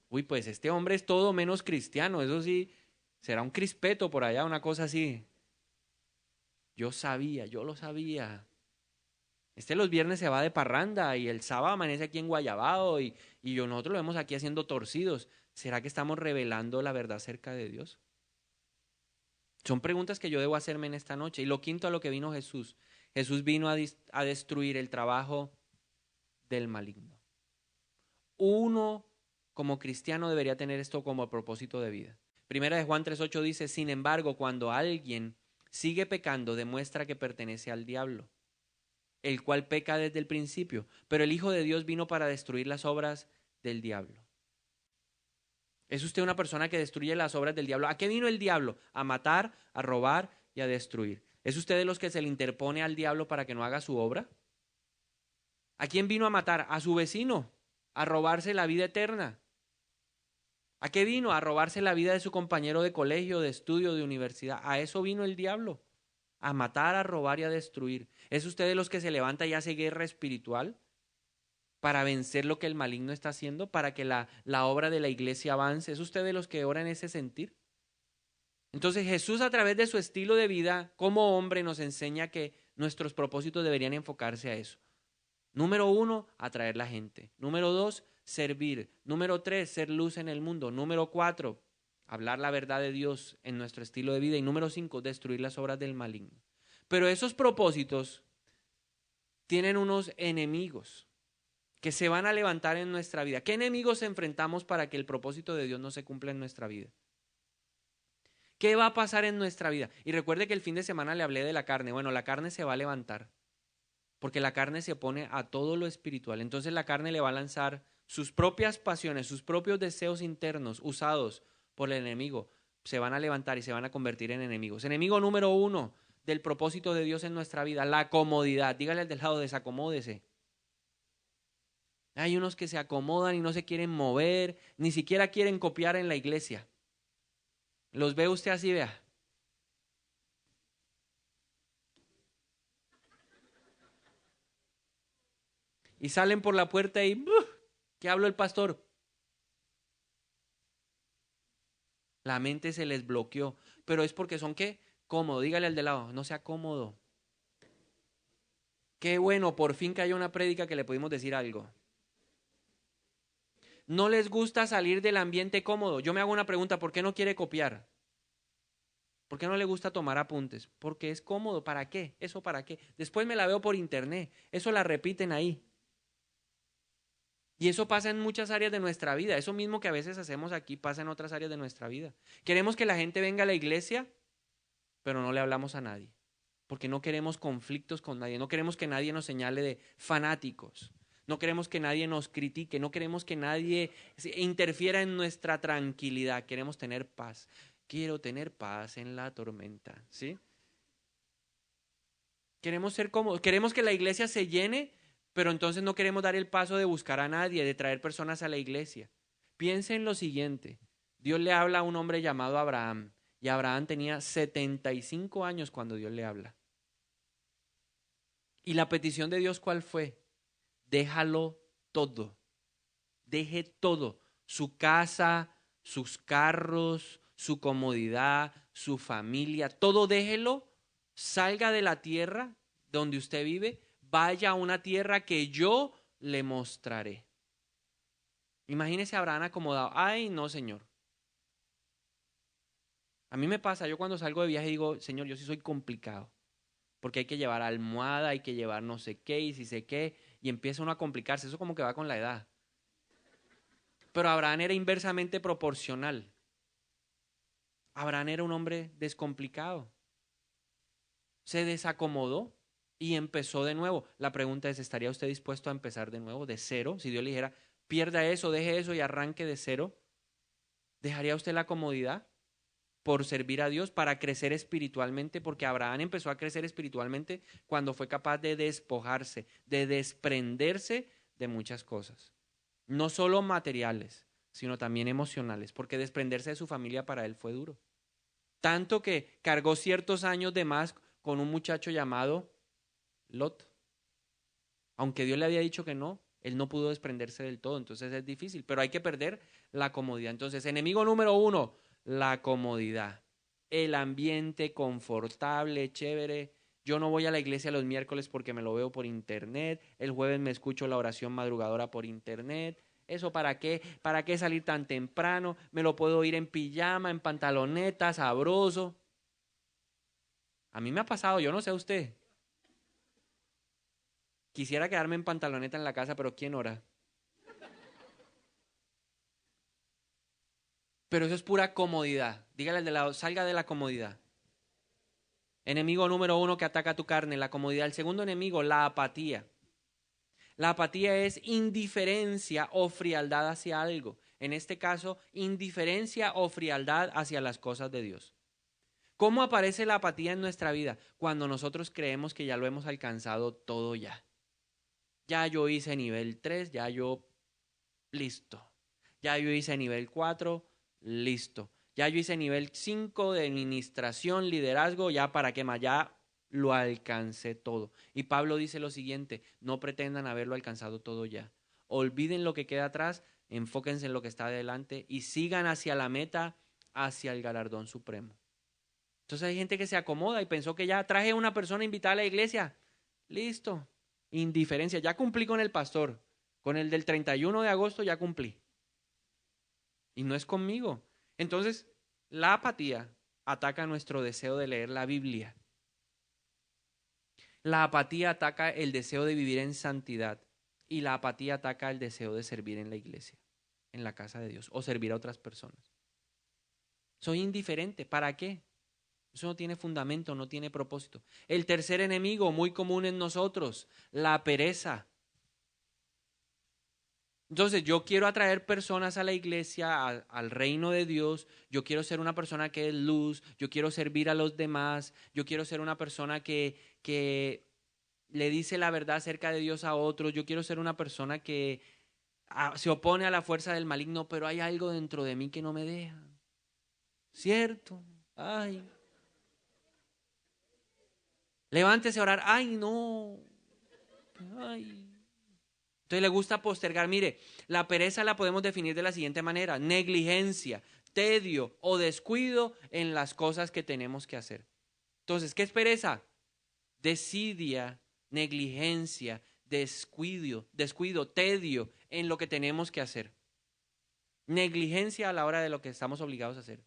Uy, pues este hombre es todo menos cristiano, eso sí, será un crispeto por allá, una cosa así. Yo lo sabía. Los viernes se va de parranda y el sábado amanece aquí en Guayabao y nosotros lo vemos aquí haciendo torcidos. ¿Será que estamos revelando la verdad acerca de Dios? Son preguntas que yo debo hacerme en esta noche. Y lo quinto a lo que vino Jesús. Jesús vino a destruir el trabajo del maligno. Uno como cristiano debería tener esto como propósito de vida. Primera de Juan 3:8 dice, sin embargo, cuando alguien sigue pecando, demuestra que pertenece al diablo, el cual peca desde el principio, pero el Hijo de Dios vino para destruir las obras del diablo. ¿Es usted una persona que destruye las obras del diablo? ¿A qué vino el diablo? A matar, a robar y a destruir. ¿Es usted de los que se le interpone al diablo para que no haga su obra? ¿A quién vino a matar? A su vecino, a robarse la vida eterna. ¿A qué vino? A robarse la vida de su compañero de colegio, de estudio, de universidad. A eso vino el diablo. A matar, a robar y a destruir. ¿Es usted de los que se levanta y hace guerra espiritual para vencer lo que el maligno está haciendo, para que la obra de la iglesia avance? ¿Es usted de los que ora en ese sentir? Entonces Jesús, a través de su estilo de vida como hombre, nos enseña que nuestros propósitos deberían enfocarse a eso. Número 1, atraer la gente. Número 2, servir. Número 3, ser luz en el mundo. Número 4, hablar la verdad de Dios en nuestro estilo de vida. Y número 5, destruir las obras del maligno. Pero esos propósitos tienen unos enemigos que se van a levantar en nuestra vida. ¿Qué enemigos enfrentamos para que el propósito de Dios no se cumpla en nuestra vida? ¿Qué va a pasar en nuestra vida? Y recuerde que el fin de semana le hablé de la carne. Bueno, la carne se va a levantar, porque la carne se opone a todo lo espiritual. Entonces la carne le va a lanzar sus propias pasiones, sus propios deseos internos usados por el enemigo. Se van a levantar y se van a convertir en enemigos. Enemigo número 1 del propósito de Dios en nuestra vida, la comodidad. Dígale al del lado, desacomódese. Hay unos que se acomodan y no se quieren mover, ni siquiera quieren copiar en la iglesia. ¿Los ve usted así, vea? Y salen por la puerta y ¿qué habló el pastor? La mente se les bloqueó, pero es porque son ¿qué? Cómodo. Dígale al de lado, no sea cómodo. Qué bueno, por fin que haya una prédica que le pudimos decir algo. No les gusta salir del ambiente cómodo. Yo me hago una pregunta, ¿por qué no quiere copiar? ¿Por qué no le gusta tomar apuntes? Porque es cómodo. ¿Para qué? ¿Eso para qué? Después me la veo por internet. Eso la repiten ahí. Y eso pasa en muchas áreas de nuestra vida. Eso mismo que a veces hacemos aquí pasa en otras áreas de nuestra vida. Queremos que la gente venga a la iglesia, pero no le hablamos a nadie. Porque no queremos conflictos con nadie. No queremos que nadie nos señale de fanáticos. No queremos que nadie nos critique. No queremos que nadie interfiera en nuestra tranquilidad. Queremos tener paz. Quiero tener paz en la tormenta. ¿Sí? Queremos ser cómodos. Queremos que la iglesia se llene, pero entonces no queremos dar el paso de buscar a nadie, de traer personas a la iglesia. Piense en lo siguiente. Dios le habla a un hombre llamado Abraham, y Abraham tenía 75 años cuando Dios le habla. Y la petición de Dios, ¿cuál fue? Déjalo todo. Deje todo. Su casa, sus carros, su comodidad, su familia, todo déjelo. Salga de la tierra donde usted vive, vaya a una tierra que yo le mostraré. Imagínese a Abraham acomodado. Ay, no, Señor. A mí me pasa, yo cuando salgo de viaje digo, Señor, yo sí soy complicado. Porque hay que llevar almohada, hay que llevar no sé qué y si sé qué, y empieza uno a complicarse. Eso como que va con la edad. Pero Abraham era inversamente proporcional. Abraham era un hombre descomplicado. Se desacomodó y empezó de nuevo. La pregunta es, ¿estaría usted dispuesto a empezar de nuevo, de cero? Si Dios le dijera, pierda eso, deje eso y arranque de cero, ¿dejaría usted la comodidad por servir a Dios, para crecer espiritualmente? Porque Abraham empezó a crecer espiritualmente cuando fue capaz de despojarse, de desprenderse de muchas cosas. No solo materiales, sino también emocionales, porque desprenderse de su familia para él fue duro. Tanto que cargó ciertos años de más con un muchacho llamado Lot. Aunque Dios le había dicho que no, él no pudo desprenderse del todo, entonces es difícil, pero hay que perder la comodidad. Entonces, enemigo número 1, la comodidad, el ambiente confortable, chévere. Yo no voy a la iglesia los miércoles porque me lo veo por internet, el jueves me escucho la oración madrugadora por internet. ¿Eso para qué? ¿Para qué salir tan temprano? Me lo puedo ir en pijama, en pantaloneta, sabroso. A mí me ha pasado, yo no sé a usted. Quisiera quedarme en pantaloneta en la casa, pero ¿quién ora? Pero eso es pura comodidad. Dígale al de lado, salga de la comodidad. Enemigo número 1 que ataca tu carne, la comodidad. El segundo enemigo, la apatía. La apatía es indiferencia o frialdad hacia algo. En este caso, indiferencia o frialdad hacia las cosas de Dios. ¿Cómo aparece la apatía en nuestra vida? Cuando nosotros creemos que ya lo hemos alcanzado todo ya. Ya yo hice nivel 3, ya yo, listo. Ya yo hice nivel 4, listo. Ya yo hice nivel 5 de administración, liderazgo, ya para qué más, ya lo alcancé todo. Y Pablo dice lo siguiente, no pretendan haberlo alcanzado todo ya. Olviden lo que queda atrás, enfóquense en lo que está adelante y sigan hacia la meta, hacia el galardón supremo. Entonces hay gente que se acomoda y pensó que ya traje a una persona invitada a la iglesia. Listo. Indiferencia. Ya cumplí con el pastor. Con el del 31 de agosto ya cumplí. Y no es conmigo. Entonces, La apatía ataca nuestro deseo de leer la Biblia. La apatía ataca el deseo de vivir en santidad. Y la apatía ataca el deseo de servir en la iglesia, en la casa de Dios, o servir a otras personas. Soy indiferente. ¿Para qué? Eso no tiene fundamento, no tiene propósito. El tercer enemigo muy común en nosotros, la pereza. Entonces yo quiero atraer personas a la iglesia, al reino de Dios. Yo quiero ser una persona que es luz. Yo quiero servir a los demás. Yo quiero ser una persona que le dice la verdad acerca de Dios a otros. Yo quiero ser una persona que se opone a la fuerza del maligno, pero hay algo dentro de mí que no me deja. ¿Cierto? Ay. Levántese a orar. Ay, no. Ay. Entonces le gusta postergar. Mire, la pereza la podemos definir de la siguiente manera: negligencia, tedio o descuido en las cosas que tenemos que hacer. Entonces, ¿qué es pereza? Desidia, negligencia, descuido, tedio en lo que tenemos que hacer. Negligencia a la hora de lo que estamos obligados a hacer.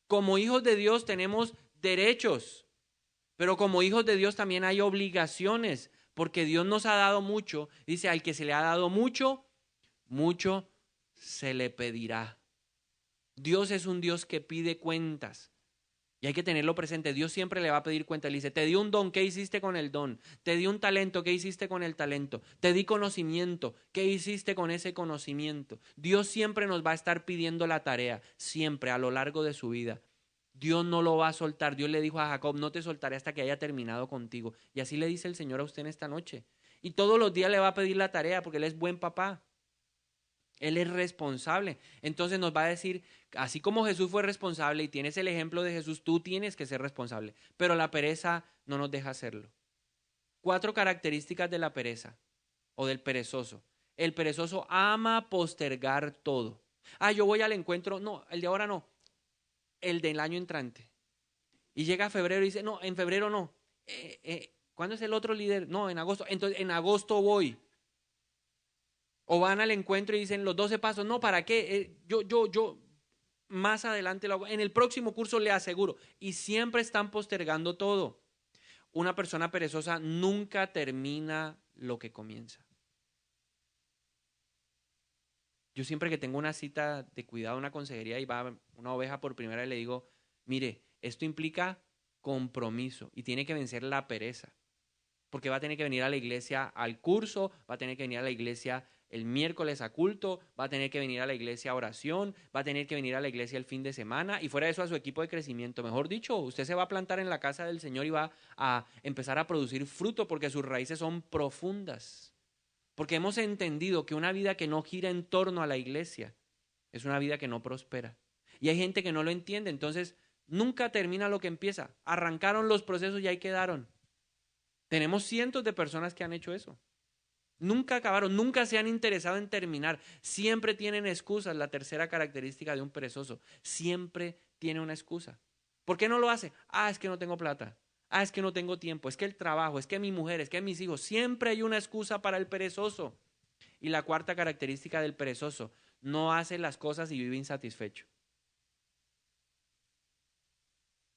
Como hijos de Dios tenemos derechos, pero como hijos de Dios también hay obligaciones, porque Dios nos ha dado mucho. Dice, al que se le ha dado mucho, mucho se le pedirá. Dios es un Dios que pide cuentas. Y hay que tenerlo presente. Dios siempre le va a pedir cuenta. Le dice, te di un don, ¿qué hiciste con el don? Te di un talento, ¿qué hiciste con el talento? Te di conocimiento, ¿qué hiciste con ese conocimiento? Dios siempre nos va a estar pidiendo la tarea, siempre a lo largo de su vida. Dios no lo va a soltar. Dios le dijo a Jacob, no te soltaré hasta que haya terminado contigo. Y así le dice el Señor a usted en esta noche. Y todos los días le va a pedir la tarea porque Él es buen papá. Él es responsable. Entonces nos va a decir, así como Jesús fue responsable y tienes el ejemplo de Jesús, tú tienes que ser responsable. Pero la pereza no nos deja hacerlo. 4 características de la pereza o del perezoso. El perezoso ama postergar todo. Yo voy al encuentro. No, el de ahora no. El del año entrante. Y llega febrero y dice, no, en febrero no. ¿Cuándo es el otro líder? No, en agosto. Entonces, en agosto voy. O van al encuentro y dicen los 12 pasos. No, ¿para qué? Yo más adelante lo hago. En el próximo curso le aseguro. Y siempre están postergando todo. Una persona perezosa nunca termina lo que comienza. Yo siempre que tengo una cita de cuidado, una consejería y va una oveja por primera vez, le digo, mire, esto implica compromiso y tiene que vencer la pereza. Porque va a tener que venir a la iglesia al curso, va a tener que venir a la iglesia el miércoles a culto, va a tener que venir a la iglesia a oración, va a tener que venir a la iglesia el fin de semana y fuera de eso a su equipo de crecimiento. Mejor dicho, usted se va a plantar en la casa del Señor y va a empezar a producir fruto porque sus raíces son profundas. Porque hemos entendido que una vida que no gira en torno a la iglesia es una vida que no prospera. Y hay gente que no lo entiende, entonces nunca termina lo que empieza. Arrancaron los procesos y ahí quedaron. Tenemos cientos de personas que han hecho eso. Nunca acabaron, nunca se han interesado en terminar. Siempre tienen excusas. La tercera característica de un perezoso, siempre tiene una excusa. ¿Por qué no lo hace? Es que no tengo plata. Es que no tengo tiempo. Es que el trabajo, es que mi mujer, es que mis hijos. Siempre hay una excusa para el perezoso. Y la cuarta característica del perezoso, no hace las cosas y vive insatisfecho.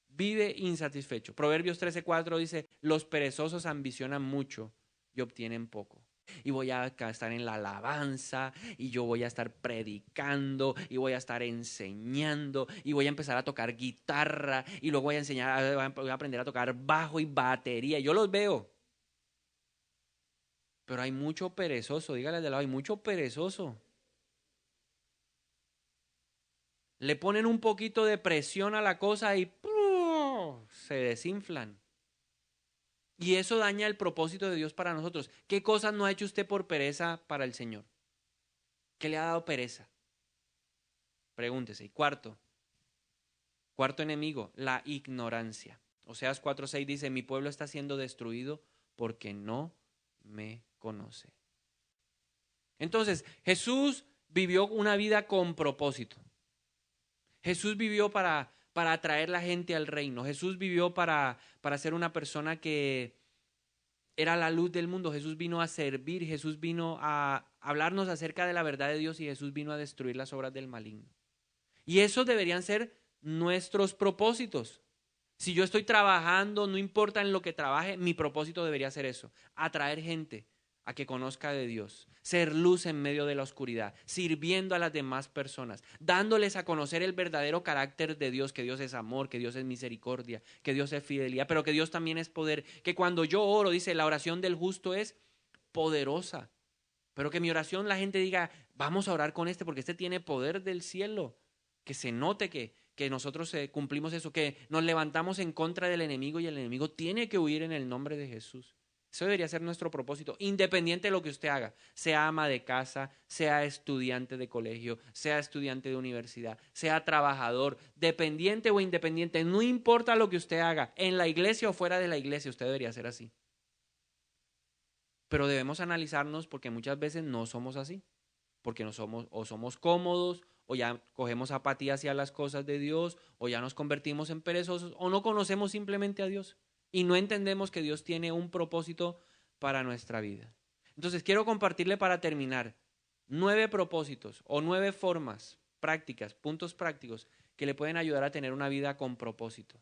Vive insatisfecho. Proverbios 13:4 dice, los perezosos ambicionan mucho y obtienen poco. Y voy a estar en la alabanza, y yo voy a estar predicando, y voy a estar enseñando, y voy a empezar a tocar guitarra, y luego voy a aprender a tocar bajo y batería. Yo los veo. Pero hay mucho perezoso, dígale de lado, hay mucho perezoso. Le ponen un poquito de presión a la cosa y se desinflan. Y eso daña el propósito de Dios para nosotros. ¿Qué cosas no ha hecho usted por pereza para el Señor? ¿Qué le ha dado pereza? Pregúntese. Y cuarto enemigo, la ignorancia. Oseas 4:6 dice, mi pueblo está siendo destruido porque no me conoce. Entonces, Jesús vivió una vida con propósito. Jesús vivió para atraer la gente al reino. Jesús vivió para ser una persona que era la luz del mundo. Jesús vino a servir. Jesús vino a hablarnos acerca de la verdad de Dios y Jesús vino a destruir las obras del maligno. Y esos deberían ser nuestros propósitos. Si yo estoy trabajando, no importa en lo que trabaje, mi propósito debería ser eso, atraer gente a que conozca de Dios, ser luz en medio de la oscuridad, sirviendo a las demás personas, dándoles a conocer el verdadero carácter de Dios, que Dios es amor, que Dios es misericordia, que Dios es fidelidad, pero que Dios también es poder, que cuando yo oro, dice, la oración del justo es poderosa, pero que mi oración la gente diga, vamos a orar con este porque este tiene poder del cielo, que se note que nosotros cumplimos eso, que nos levantamos en contra del enemigo y el enemigo tiene que huir en el nombre de Jesús. Eso debería ser nuestro propósito, independiente de lo que usted haga, sea ama de casa, sea estudiante de colegio, sea estudiante de universidad, sea trabajador, dependiente o independiente, no importa lo que usted haga, en la iglesia o fuera de la iglesia, usted debería ser así. Pero debemos analizarnos porque muchas veces no somos así, porque no somos o somos cómodos o ya cogemos apatía hacia las cosas de Dios o ya nos convertimos en perezosos o no conocemos simplemente a Dios y no entendemos que Dios tiene un propósito para nuestra vida. Entonces quiero compartirle para terminar 9 propósitos o 9 formas prácticas, puntos prácticos que le pueden ayudar a tener una vida con propósito.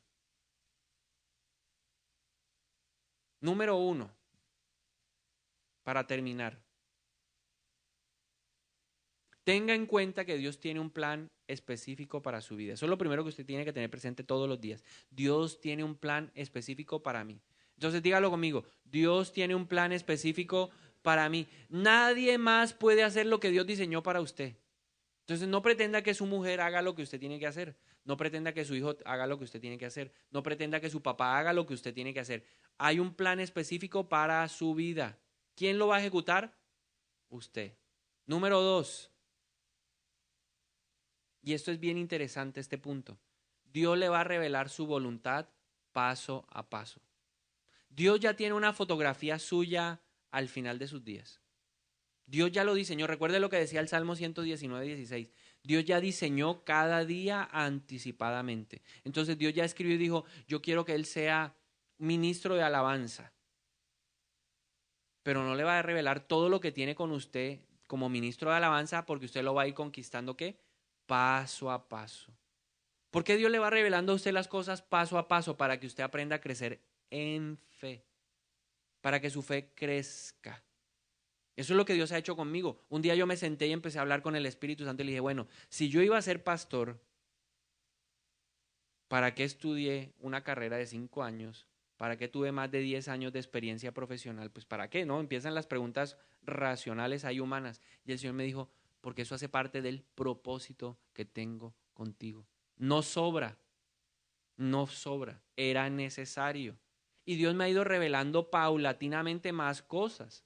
Número 1, para terminar. Tenga en cuenta que Dios tiene un plan específico para su vida. Eso es lo primero que usted tiene que tener presente todos los días. Dios tiene un plan específico para mí. Entonces dígalo conmigo. Dios tiene un plan específico para mí. Nadie más puede hacer lo que Dios diseñó para usted. Entonces no pretenda que su mujer haga lo que usted tiene que hacer. No pretenda que su hijo haga lo que usted tiene que hacer. No pretenda que su papá haga lo que usted tiene que hacer. Hay un plan específico para su vida. ¿Quién lo va a ejecutar? Usted. Número 2. Y esto es bien interesante, este punto. Dios le va a revelar su voluntad paso a paso. Dios ya tiene una fotografía suya al final de sus días. Dios ya lo diseñó. Recuerde lo que decía el Salmo 119:16. Dios ya diseñó cada día anticipadamente. Entonces Dios ya escribió y dijo, yo quiero que él sea ministro de alabanza. Pero no le va a revelar todo lo que tiene con usted como ministro de alabanza porque usted lo va a ir conquistando, ¿qué? Paso a paso. ¿Por qué Dios le va revelando a usted las cosas paso a paso? Para que usted aprenda a crecer en fe, para que su fe crezca. Eso es lo que Dios ha hecho conmigo. Un día yo me senté y empecé a hablar con el Espíritu Santo y le dije, bueno, si yo iba a ser pastor, ¿para qué estudié una carrera de 5 años? ¿Para qué tuve más de 10 años de experiencia profesional? Pues ¿para qué? ¿No? Empiezan las preguntas racionales ahí humanas. Y el Señor me dijo, porque eso hace parte del propósito que tengo contigo. No sobra, no sobra, era necesario. Y Dios me ha ido revelando paulatinamente más cosas.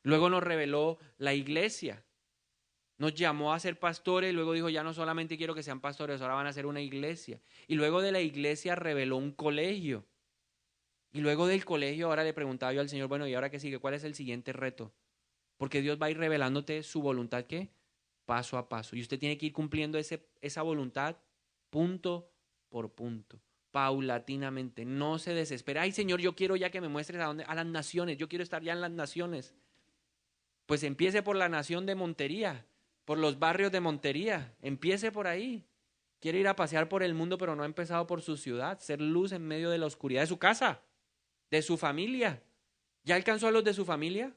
Luego nos reveló la iglesia. Nos llamó a ser pastores y luego dijo, ya no solamente quiero que sean pastores, ahora van a ser una iglesia. Y luego de la iglesia reveló un colegio. Y luego del colegio ahora le preguntaba yo al Señor, bueno, ¿y ahora qué sigue? ¿Cuál es el siguiente reto? Porque Dios va a ir revelándote su voluntad, ¿qué? Paso a paso. Y usted tiene que ir cumpliendo esa voluntad punto por punto, paulatinamente. No se desespera. Ay, Señor, yo quiero ya que me muestres a las naciones. Yo quiero estar ya en las naciones. Pues empiece por la nación de Montería, por los barrios de Montería. Empiece por ahí. Quiere ir a pasear por el mundo, pero no ha empezado por su ciudad. Ser luz en medio de la oscuridad de su casa, de su familia. ¿Ya alcanzó a los de su familia?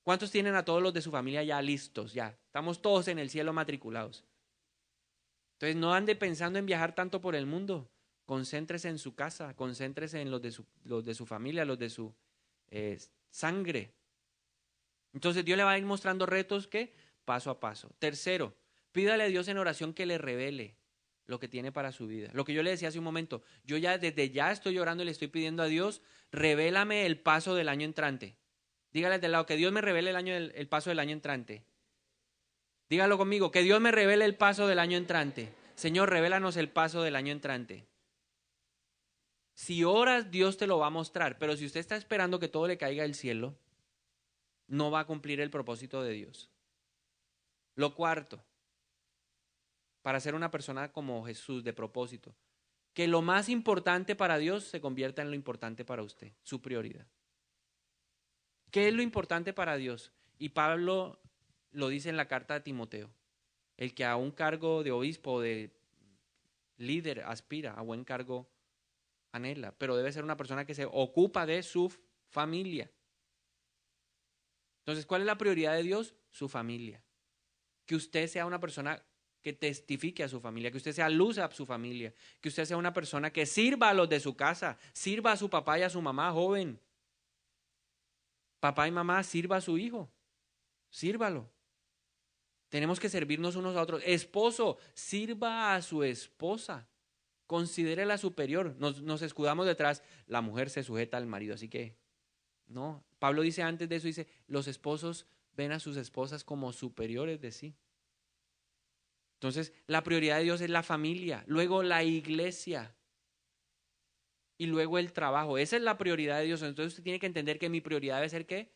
¿Cuántos tienen a todos los de su familia ya listos? Ya, estamos todos en el cielo matriculados. Entonces no ande pensando en viajar tanto por el mundo. Concéntrese en su casa, concéntrese en los de su familia, los de su sangre. Entonces Dios le va a ir mostrando retos que paso a paso. Tercero, pídale a Dios en oración que le revele lo que tiene para su vida. Lo que yo le decía hace un momento, yo ya desde ya estoy orando y le estoy pidiendo a Dios, revélame el paso del año entrante. Dígale del lado, que Dios me revele el paso del año entrante. Dígalo conmigo, que Dios me revele el paso del año entrante. Señor, revélanos el paso del año entrante. Si oras, Dios te lo va a mostrar, pero si usted está esperando que todo le caiga del cielo, no va a cumplir el propósito de Dios. Lo cuarto, para ser una persona como Jesús de propósito, que lo más importante para Dios se convierta en lo importante para usted, su prioridad. ¿Qué es lo importante para Dios? Y Pablo lo dice en la carta de Timoteo, el que a un cargo de obispo, de líder aspira, a buen cargo anhela, pero debe ser una persona que se ocupa de su familia. Entonces, ¿cuál es la prioridad de Dios? Su familia. Que usted sea una persona que testifique a su familia, que usted sea luz a su familia, que usted sea una persona que sirva a los de su casa, sirva a su papá y a su mamá, joven. Papá y mamá, sirva a su hijo, sírvalo. Tenemos que servirnos unos a otros. Esposo, sirva a su esposa. Considérela superior. Nos escudamos detrás. La mujer se sujeta al marido, así que no. Pablo dice antes de eso, dice, los esposos ven a sus esposas como superiores de sí. Entonces, la prioridad de Dios es la familia, luego la iglesia y luego el trabajo. Esa es la prioridad de Dios. Entonces, usted tiene que entender que mi prioridad debe ser ¿qué?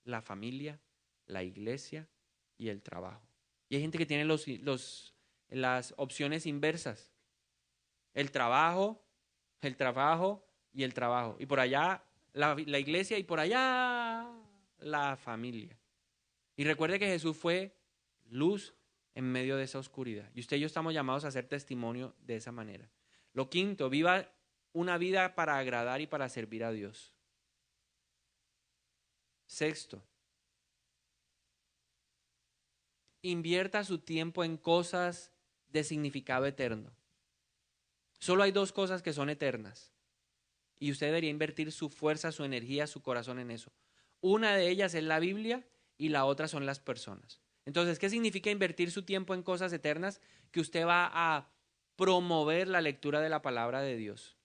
La familia, la iglesia y el trabajo. Y hay gente que tiene las opciones inversas. El trabajo y el trabajo. Y por allá la iglesia y por allá la familia. Y recuerde que Jesús fue luz en medio de esa oscuridad. Y usted y yo estamos llamados a hacer testimonio de esa manera. Lo quinto, viva una vida para agradar y para servir a Dios. Sexto, invierta su tiempo en cosas de significado eterno. Solo hay dos cosas que son eternas y usted debería invertir su fuerza, su energía, su corazón en eso. Una de ellas es la Biblia y la otra son las personas. Entonces, ¿qué significa invertir su tiempo en cosas eternas? Que usted va a promover la lectura de la palabra de Dios.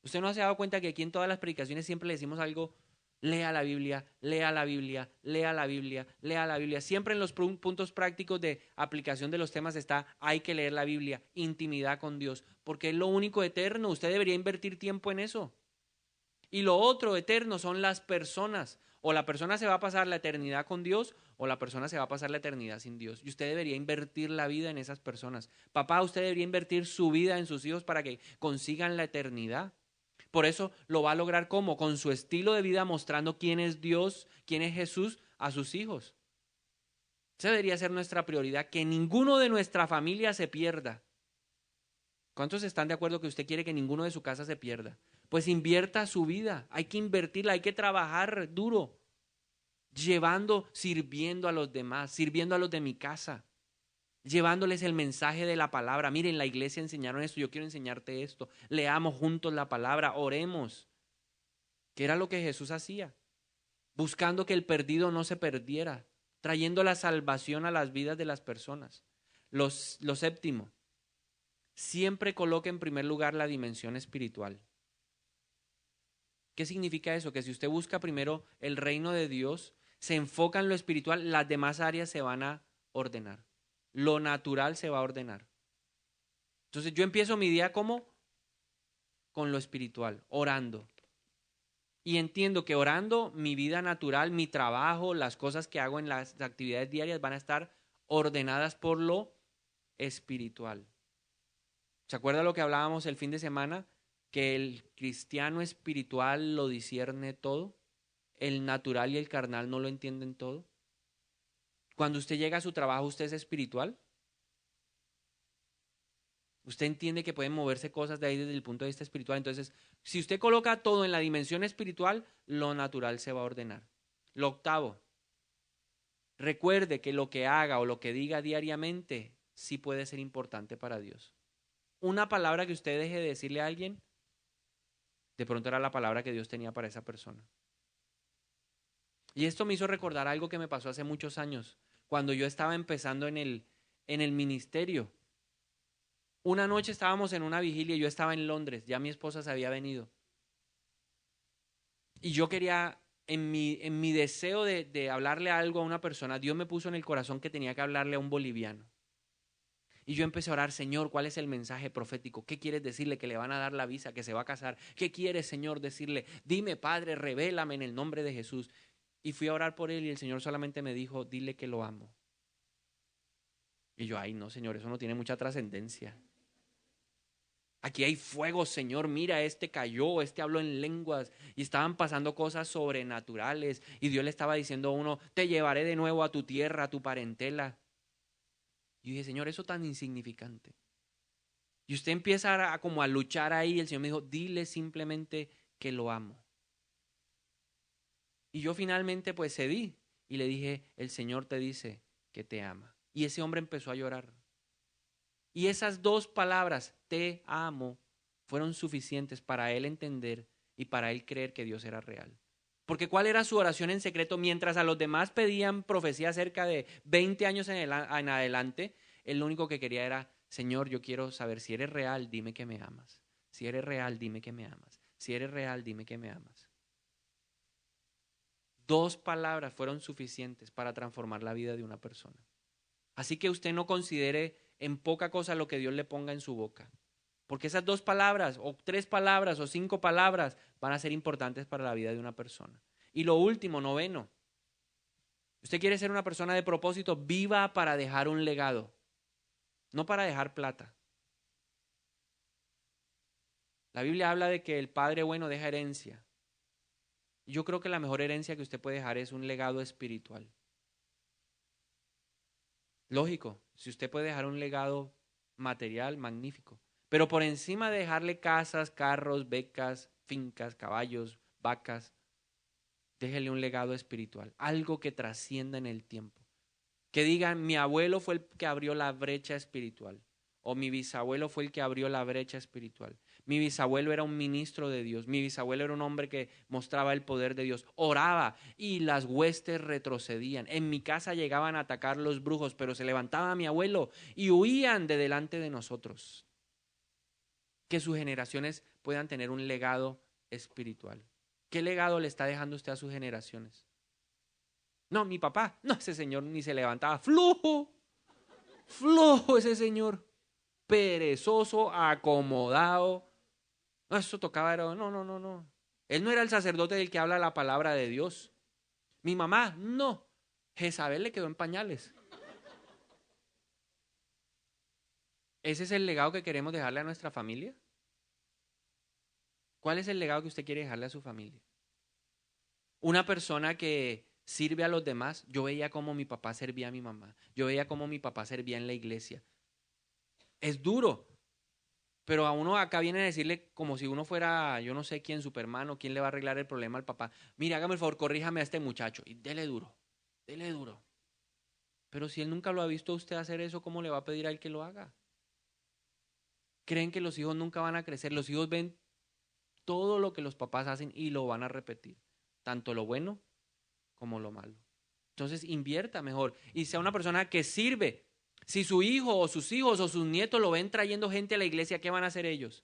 ¿Usted no se ha dado cuenta que aquí en todas las predicaciones siempre le decimos algo? Lea la Biblia, lea la Biblia, lea la Biblia, lea la Biblia. Siempre en los puntos prácticos de aplicación de los temas está, hay que leer la Biblia, intimidad con Dios, porque es lo único eterno. Usted debería invertir tiempo en eso. Y lo otro eterno son las personas. O la persona se va a pasar la eternidad con Dios o la persona se va a pasar la eternidad sin Dios. Y usted debería invertir la vida en esas personas. Papá, usted debería invertir su vida en sus hijos para que consigan la eternidad. Por eso lo va a lograr ¿cómo? Con su estilo de vida mostrando quién es Dios, quién es Jesús a sus hijos. Esa debería ser nuestra prioridad, que ninguno de nuestra familia se pierda. ¿Cuántos están de acuerdo que usted quiere que ninguno de su casa se pierda? Pues invierta su vida, hay que invertirla, hay que trabajar duro, sirviendo a los demás, sirviendo a los de mi casa, llevándoles el mensaje de la palabra. Miren, la iglesia enseñaron esto, yo quiero enseñarte esto. Leamos juntos la palabra, oremos. Que era lo que Jesús hacía, buscando que el perdido no se perdiera, trayendo la salvación a las vidas de las personas. Lo séptimo, siempre coloque en primer lugar la dimensión espiritual. ¿Qué significa eso? Que si usted busca primero el reino de Dios, se enfoca en lo espiritual, las demás áreas se van a ordenar. Lo natural se va a ordenar. Entonces yo empiezo mi día como con lo espiritual, orando. Y entiendo que orando, mi vida natural, mi trabajo, las cosas que hago en las actividades diarias van a estar ordenadas por lo espiritual. ¿Se acuerda lo que hablábamos el fin de semana? Que el cristiano espiritual lo discierne todo, el natural y el carnal no lo entienden todo. Cuando usted llega a su trabajo, ¿usted es espiritual? Usted entiende que pueden moverse cosas de ahí desde el punto de vista espiritual. Entonces, si usted coloca todo en la dimensión espiritual, lo natural se va a ordenar. Lo octavo, recuerde que lo que haga o lo que diga diariamente sí puede ser importante para Dios. Una palabra que usted deje de decirle a alguien, de pronto era la palabra que Dios tenía para esa persona. Y esto me hizo recordar algo que me pasó hace muchos años, cuando yo estaba empezando en el ministerio. Una noche estábamos en una vigilia y yo estaba en Londres, ya mi esposa se había venido. Y yo quería, en mi deseo de hablarle algo a una persona, Dios me puso en el corazón que tenía que hablarle a un boliviano. Y yo empecé a orar, Señor, ¿cuál es el mensaje profético? ¿Qué quieres decirle? Que le van a dar la visa, que se va a casar. ¿Qué quieres, Señor, decirle? Dime, Padre, revélame en el nombre de Jesús. Y fui a orar por él y el Señor solamente me dijo, dile que lo amo. Y yo, ay no, Señor, eso no tiene mucha trascendencia. Aquí hay fuego, Señor, mira, este cayó, este habló en lenguas y estaban pasando cosas sobrenaturales y Dios le estaba diciendo a uno, te llevaré de nuevo a tu tierra, a tu parentela. Y yo dije, Señor, eso tan insignificante. Y usted empieza como a luchar ahí. El Señor me dijo, dile simplemente que lo amo. Y yo finalmente pues cedí y le dije, el Señor te dice que te ama. Y ese hombre empezó a llorar. Y esas 2 palabras, te amo, fueron suficientes para él entender y para él creer que Dios era real. Porque ¿cuál era su oración en secreto? Mientras a los demás pedían profecía cerca de 20 años en adelante, él lo único que quería era, Señor, yo quiero saber si eres real, dime que me amas. Si eres real, dime que me amas. Si eres real, dime que me amas. 2 palabras fueron suficientes para transformar la vida de una persona. Así que usted no considere en poca cosa lo que Dios le ponga en su boca. Porque esas 2 palabras, o 3 palabras, o 5 palabras van a ser importantes para la vida de una persona. Y lo último, 9. Usted quiere ser una persona de propósito, viva para dejar un legado, no para dejar plata. La Biblia habla de que el padre bueno deja herencia. Yo creo que la mejor herencia que usted puede dejar es un legado espiritual. Lógico, si usted puede dejar un legado material, magnífico. Pero por encima de dejarle casas, carros, becas, fincas, caballos, vacas, déjele un legado espiritual, algo que trascienda en el tiempo. Que digan, mi abuelo fue el que abrió la brecha espiritual, o mi bisabuelo fue el que abrió la brecha espiritual. Mi bisabuelo era un ministro de Dios, mi bisabuelo era un hombre que mostraba el poder de Dios, oraba y las huestes retrocedían. En mi casa llegaban a atacar los brujos, pero se levantaba mi abuelo y huían de delante de nosotros. Que sus generaciones puedan tener un legado espiritual. ¿Qué legado le está dejando usted a sus generaciones? No, mi papá, no, ese señor ni se levantaba, flojo ese señor, perezoso, acomodado. No, eso tocaba, no. Él no era el sacerdote del que habla la palabra de Dios. Mi mamá, no. Jezabel le quedó en pañales. ¿Ese es el legado que queremos dejarle a nuestra familia? ¿Cuál es el legado que usted quiere dejarle a su familia? Una persona que sirve a los demás. Yo veía cómo mi papá servía a mi mamá. Yo veía cómo mi papá servía en la iglesia. Es duro. Pero a uno acá viene a decirle como si uno fuera, yo no sé quién, Superman, o quién le va a arreglar el problema al papá. Mira, hágame el favor, corríjame a este muchacho y dele duro, dele duro. Pero si él nunca lo ha visto a usted hacer eso, ¿cómo le va a pedir a él que lo haga? Creen que los hijos nunca van a crecer. Los hijos ven todo lo que los papás hacen y lo van a repetir, tanto lo bueno como lo malo. Entonces invierta mejor y sea una persona que sirve. Si su hijo o sus hijos o sus nietos lo ven trayendo gente a la iglesia, ¿qué van a hacer ellos?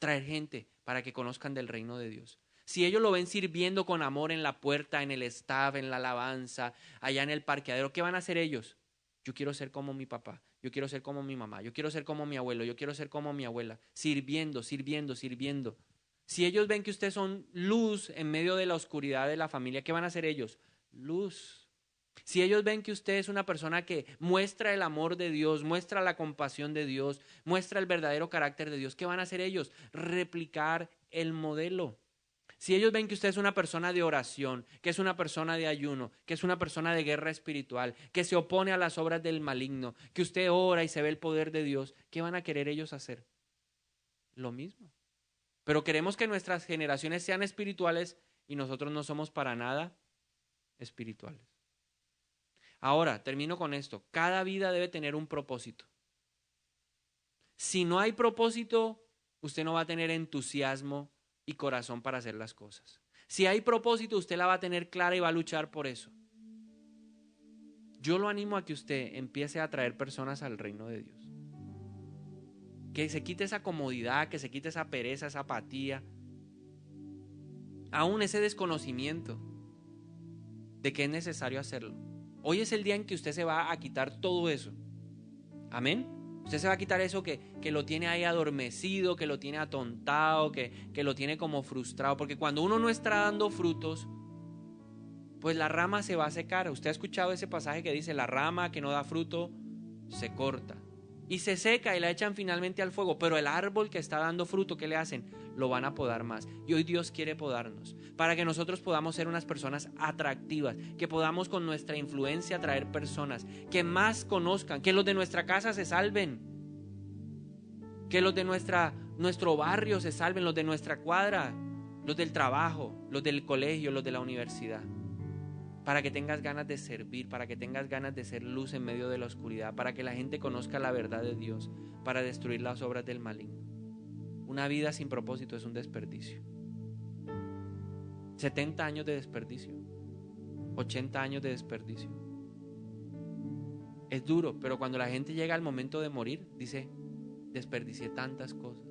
Traer gente para que conozcan del reino de Dios. Si ellos lo ven sirviendo con amor en la puerta, en el staff, en la alabanza, allá en el parqueadero, ¿qué van a hacer ellos? Yo quiero ser como mi papá, yo quiero ser como mi mamá, yo quiero ser como mi abuelo, yo quiero ser como mi abuela, sirviendo. Si ellos ven que ustedes son luz en medio de la oscuridad de la familia, ¿qué van a hacer ellos? Luz. Si ellos ven que usted es una persona que muestra el amor de Dios, muestra la compasión de Dios, muestra el verdadero carácter de Dios, ¿qué van a hacer ellos? Replicar el modelo. Si ellos ven que usted es una persona de oración, que es una persona de ayuno, que es una persona de guerra espiritual, que se opone a las obras del maligno, que usted ora y se ve el poder de Dios, ¿qué van a querer ellos hacer? Lo mismo. Pero queremos que nuestras generaciones sean espirituales y nosotros no somos para nada espirituales. Ahora, termino con esto. Cada vida debe tener un propósito. Si no hay propósito, usted no va a tener entusiasmo y corazón para hacer las cosas. Si hay propósito, usted la va a tener clara y va a luchar por eso. Yo lo animo a que usted empiece a traer personas al reino de Dios. Que se quite esa comodidad, que se quite esa pereza, esa apatía, aún ese desconocimiento de que es necesario hacerlo. Hoy es el día en que usted se va a quitar todo eso. Amén. Usted se va a quitar eso que lo tiene ahí adormecido, que lo tiene atontado, que lo tiene como frustrado. Porque cuando uno no está dando frutos, pues la rama se va a secar. Usted ha escuchado ese pasaje que dice, la rama que no da fruto se corta. Y se seca y la echan finalmente al fuego. Pero el árbol que está dando fruto, ¿qué le hacen? Lo van a podar más. Y hoy Dios quiere podarnos para que nosotros podamos ser unas personas atractivas, que podamos con nuestra influencia atraer personas, que más conozcan, que los de nuestra casa se salven. Que los de nuestro barrio se salven, los de nuestra cuadra, los del trabajo, los del colegio, los de la universidad. Para que tengas ganas de servir, para que tengas ganas de ser luz en medio de la oscuridad, para que la gente conozca la verdad de Dios, para destruir las obras del maligno. Una vida sin propósito es un desperdicio. 70 años de desperdicio, 80 años de desperdicio. Es duro, pero cuando la gente llega al momento de morir, dice: desperdicié tantas cosas.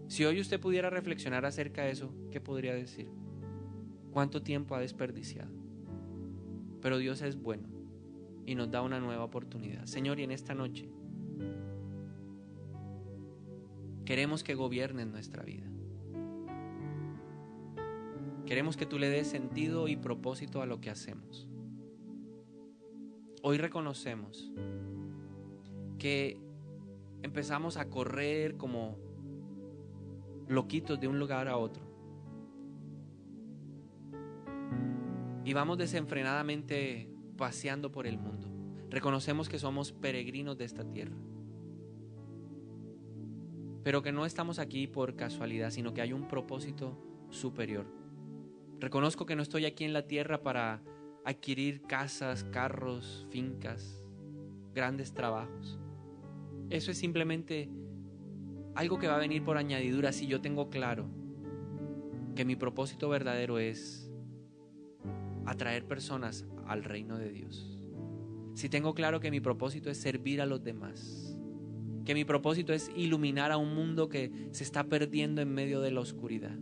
Si hoy usted pudiera reflexionar acerca de eso, ¿qué podría decir? ¿Cuánto tiempo ha desperdiciado? Pero Dios es bueno y nos da una nueva oportunidad. Señor, y en esta noche queremos que gobiernes nuestra vida. Queremos que tú le des sentido y propósito a lo que hacemos. Hoy reconocemos que empezamos a correr como loquitos de un lugar a otro. Y vamos desenfrenadamente paseando por el mundo. Reconocemos que somos peregrinos de esta tierra. Pero que no estamos aquí por casualidad, sino que hay un propósito superior. Reconozco que no estoy aquí en la tierra para adquirir casas, carros, fincas, grandes trabajos. Eso es simplemente algo que va a venir por añadidura si yo tengo claro que mi propósito verdadero es atraer personas al reino de Dios. Si tengo claro que mi propósito es servir a los demás, que mi propósito es iluminar a un mundo que se está perdiendo en medio de la oscuridad.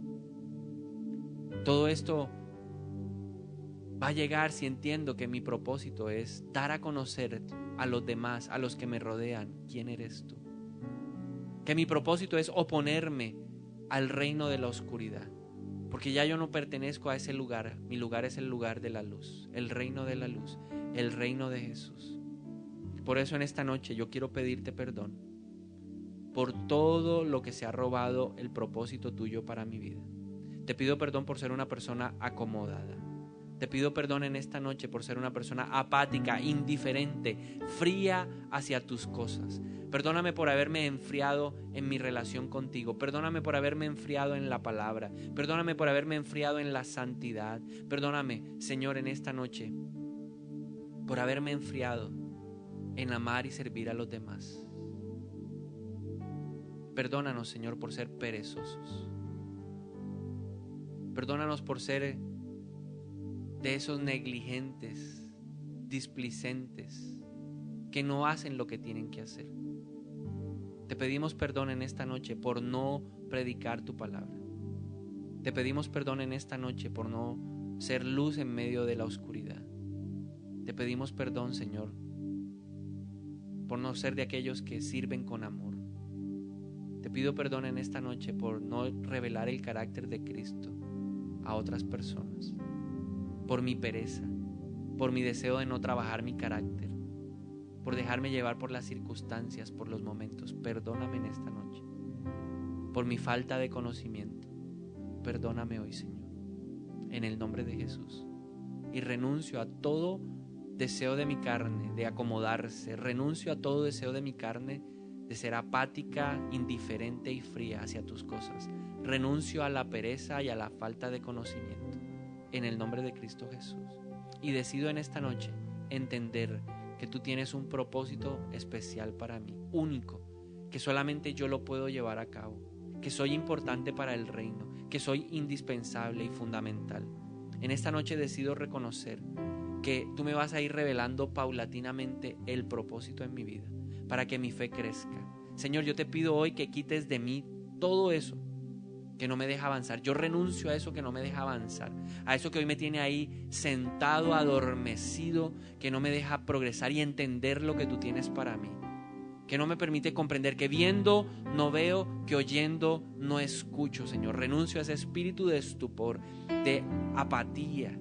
Todo esto va a llegar si entiendo que mi propósito es dar a conocer a los demás, a los que me rodean, quién eres tú. Que mi propósito es oponerme al reino de la oscuridad, porque ya yo no pertenezco a ese lugar. Mi lugar es el lugar de la luz, el reino de la luz, el reino de Jesús. Por eso en esta noche yo quiero pedirte perdón por todo lo que se ha robado el propósito tuyo para mi vida. Te pido perdón por ser una persona acomodada. Te pido perdón en esta noche por ser una persona apática, indiferente, fría hacia tus cosas. Perdóname por haberme enfriado en mi relación contigo. Perdóname por haberme enfriado en la palabra. Perdóname por haberme enfriado en la santidad. Perdóname, Señor, en esta noche por haberme enfriado en amar y servir a los demás. Perdónanos, Señor, por ser perezosos. Perdónanos por ser de esos negligentes, displicentes, que no hacen lo que tienen que hacer. Te pedimos perdón en esta noche por no predicar tu palabra. Te pedimos perdón en esta noche por no ser luz en medio de la oscuridad. Te pedimos perdón, Señor, por no ser de aquellos que sirven con amor. Te pido perdón en esta noche por no revelar el carácter de Cristo a otras personas, por mi pereza, por mi deseo de no trabajar mi carácter, por dejarme llevar por las circunstancias, por los momentos. Perdóname en esta noche, por mi falta de conocimiento. Perdóname hoy, Señor, en el nombre de Jesús. Y renuncio a todo deseo de mi carne de acomodarse, renuncio a todo deseo de mi carne de ser apática, indiferente y fría hacia tus cosas. Renuncio a la pereza y a la falta de conocimiento, en el nombre de Cristo Jesús. Y decido en esta noche entender que tú tienes un propósito especial para mí, único, que solamente yo lo puedo llevar a cabo, que soy importante para el reino, que soy indispensable y fundamental. En esta noche decido reconocer que tú me vas a ir revelando paulatinamente el propósito en mi vida, para que mi fe crezca. Señor, yo te pido hoy que quites de mí todo eso que no me deja avanzar. Yo renuncio a eso que no me deja avanzar, a eso que hoy me tiene ahí sentado, adormecido, que no me deja progresar y entender lo que tú tienes para mí, que no me permite comprender, que viendo no veo, que oyendo no escucho. Señor, renuncio a ese espíritu de estupor, de apatía,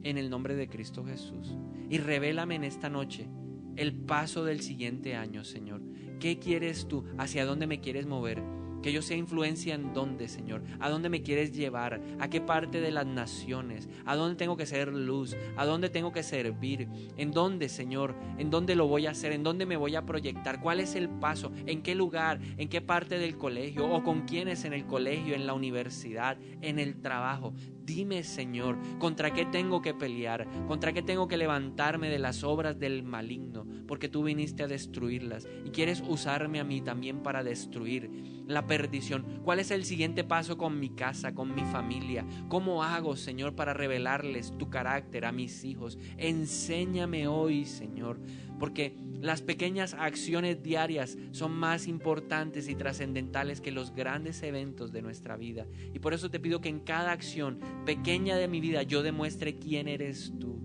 en el nombre de Cristo Jesús. Y revélame en esta noche el paso del siguiente año, Señor. ¿Qué quieres tú? ¿Hacia dónde me quieres mover? Que yo sea influencia en dónde, Señor. ¿A dónde me quieres llevar? ¿A qué parte de las naciones? ¿A dónde tengo que ser luz? ¿A dónde tengo que servir? ¿En dónde, Señor? ¿En dónde lo voy a hacer? ¿En dónde me voy a proyectar? ¿Cuál es el paso? ¿En qué lugar? ¿En qué parte del colegio? ¿O con quiénes en el colegio, en la universidad, en el trabajo? Dime, Señor, ¿contra qué tengo que pelear? ¿Contra qué tengo que levantarme de las obras del maligno? Porque tú viniste a destruirlas y quieres usarme a mí también para destruir la perdición. ¿Cuál es el siguiente paso con mi casa, con mi familia? ¿Cómo hago, Señor, para revelarles tu carácter a mis hijos? Enséñame hoy, Señor, porque las pequeñas acciones diarias son más importantes y trascendentales que los grandes eventos de nuestra vida. Y por eso te pido que en cada acción pequeña de mi vida yo demuestre quién eres tú.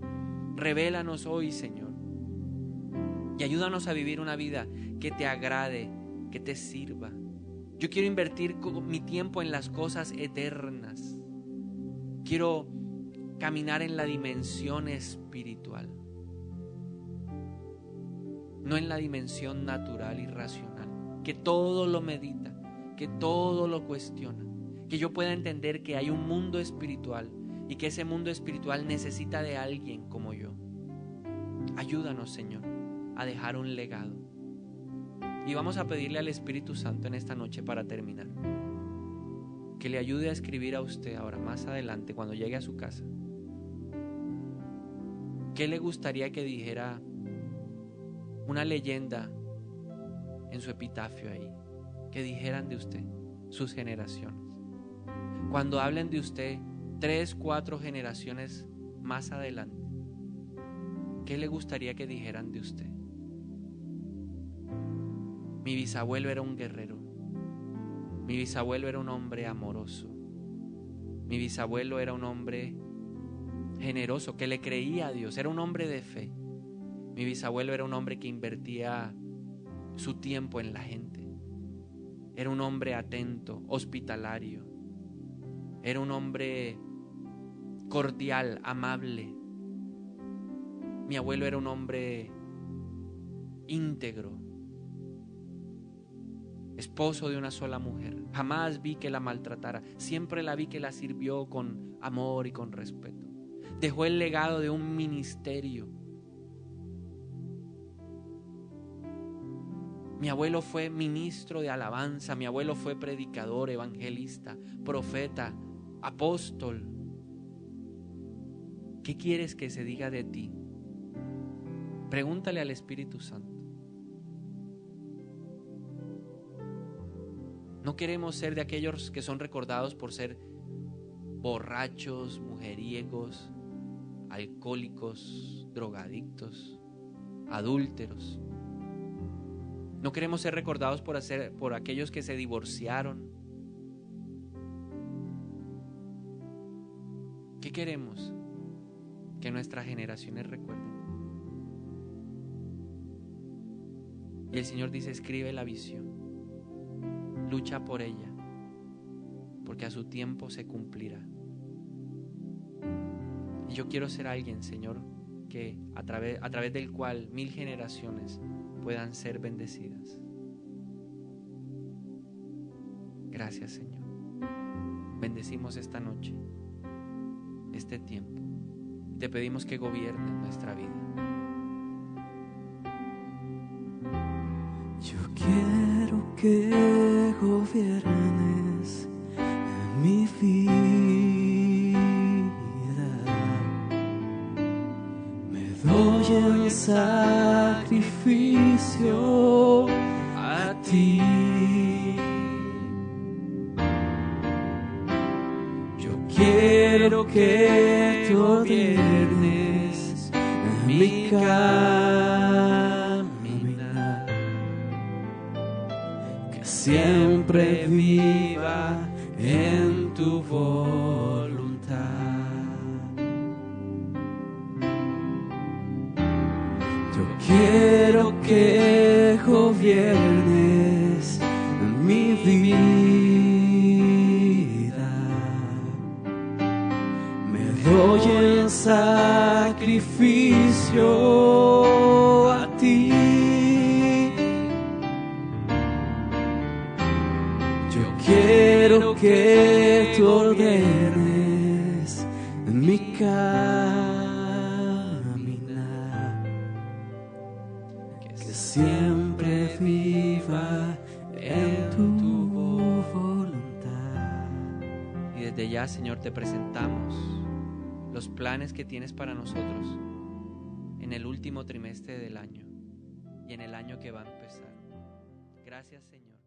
Revélanos hoy, Señor, y ayúdanos a vivir una vida que te agrade, que te sirva. Yo quiero invertir mi tiempo en las cosas eternas. Quiero caminar en la dimensión espiritual, no en la dimensión natural y racional, que todo lo medita, que todo lo cuestiona, que yo pueda entender que hay un mundo espiritual y que ese mundo espiritual necesita de alguien como yo. Ayúdanos, Señor, a dejar un legado. Y vamos a pedirle al Espíritu Santo en esta noche, para terminar, que le ayude a escribir a usted ahora, más adelante, cuando llegue a su casa, ¿qué le gustaría que dijera una leyenda en su epitafio ahí? Que dijeran de usted sus generaciones. Cuando hablen de usted 3, 4 generaciones más adelante, ¿qué le gustaría que dijeran de usted? Mi bisabuelo era un guerrero. Mi bisabuelo era un hombre amoroso. Mi bisabuelo era un hombre generoso, que le creía a Dios. Era un hombre de fe. Mi bisabuelo era un hombre que invertía su tiempo en la gente. Era un hombre atento, hospitalario. Era un hombre cordial, amable. Mi abuelo era un hombre íntegro, esposo de una sola mujer. Jamás vi que la maltratara. Siempre la vi que la sirvió con amor y con respeto. Dejó el legado de un ministerio. Mi abuelo fue ministro de alabanza. Mi abuelo fue predicador, evangelista, profeta, apóstol. ¿Qué quieres que se diga de ti? Pregúntale al Espíritu Santo. No queremos ser de aquellos que son recordados por ser borrachos, mujeriegos, alcohólicos, drogadictos, adúlteros. No queremos ser recordados por aquellos que se divorciaron. ¿Qué queremos? Que nuestras generaciones recuerden. Y el Señor dice: escribe la visión, lucha por ella, porque a su tiempo se cumplirá. Y yo quiero ser alguien, Señor, que a través del cual 1000 generaciones puedan ser bendecidas. Gracias, Señor. Bendecimos esta noche, este tiempo. Te pedimos que gobiernes nuestra vida. Yo quiero que gobiernes mi vida. Me doy en sacrificio a ti. Yo quiero que tú gobiernes mi caminar, que siempre viva en tu voluntad. Yo quiero que gobiernes mi vida. Me doy en sacrificio a ti. Yo Yo quiero que tú ordenes mi caminar, que siempre viva en tu voluntad. Y desde ya, Señor, te presentamos los planes que tienes para nosotros en el último trimestre del año y en el año que va a empezar. Gracias, Señor.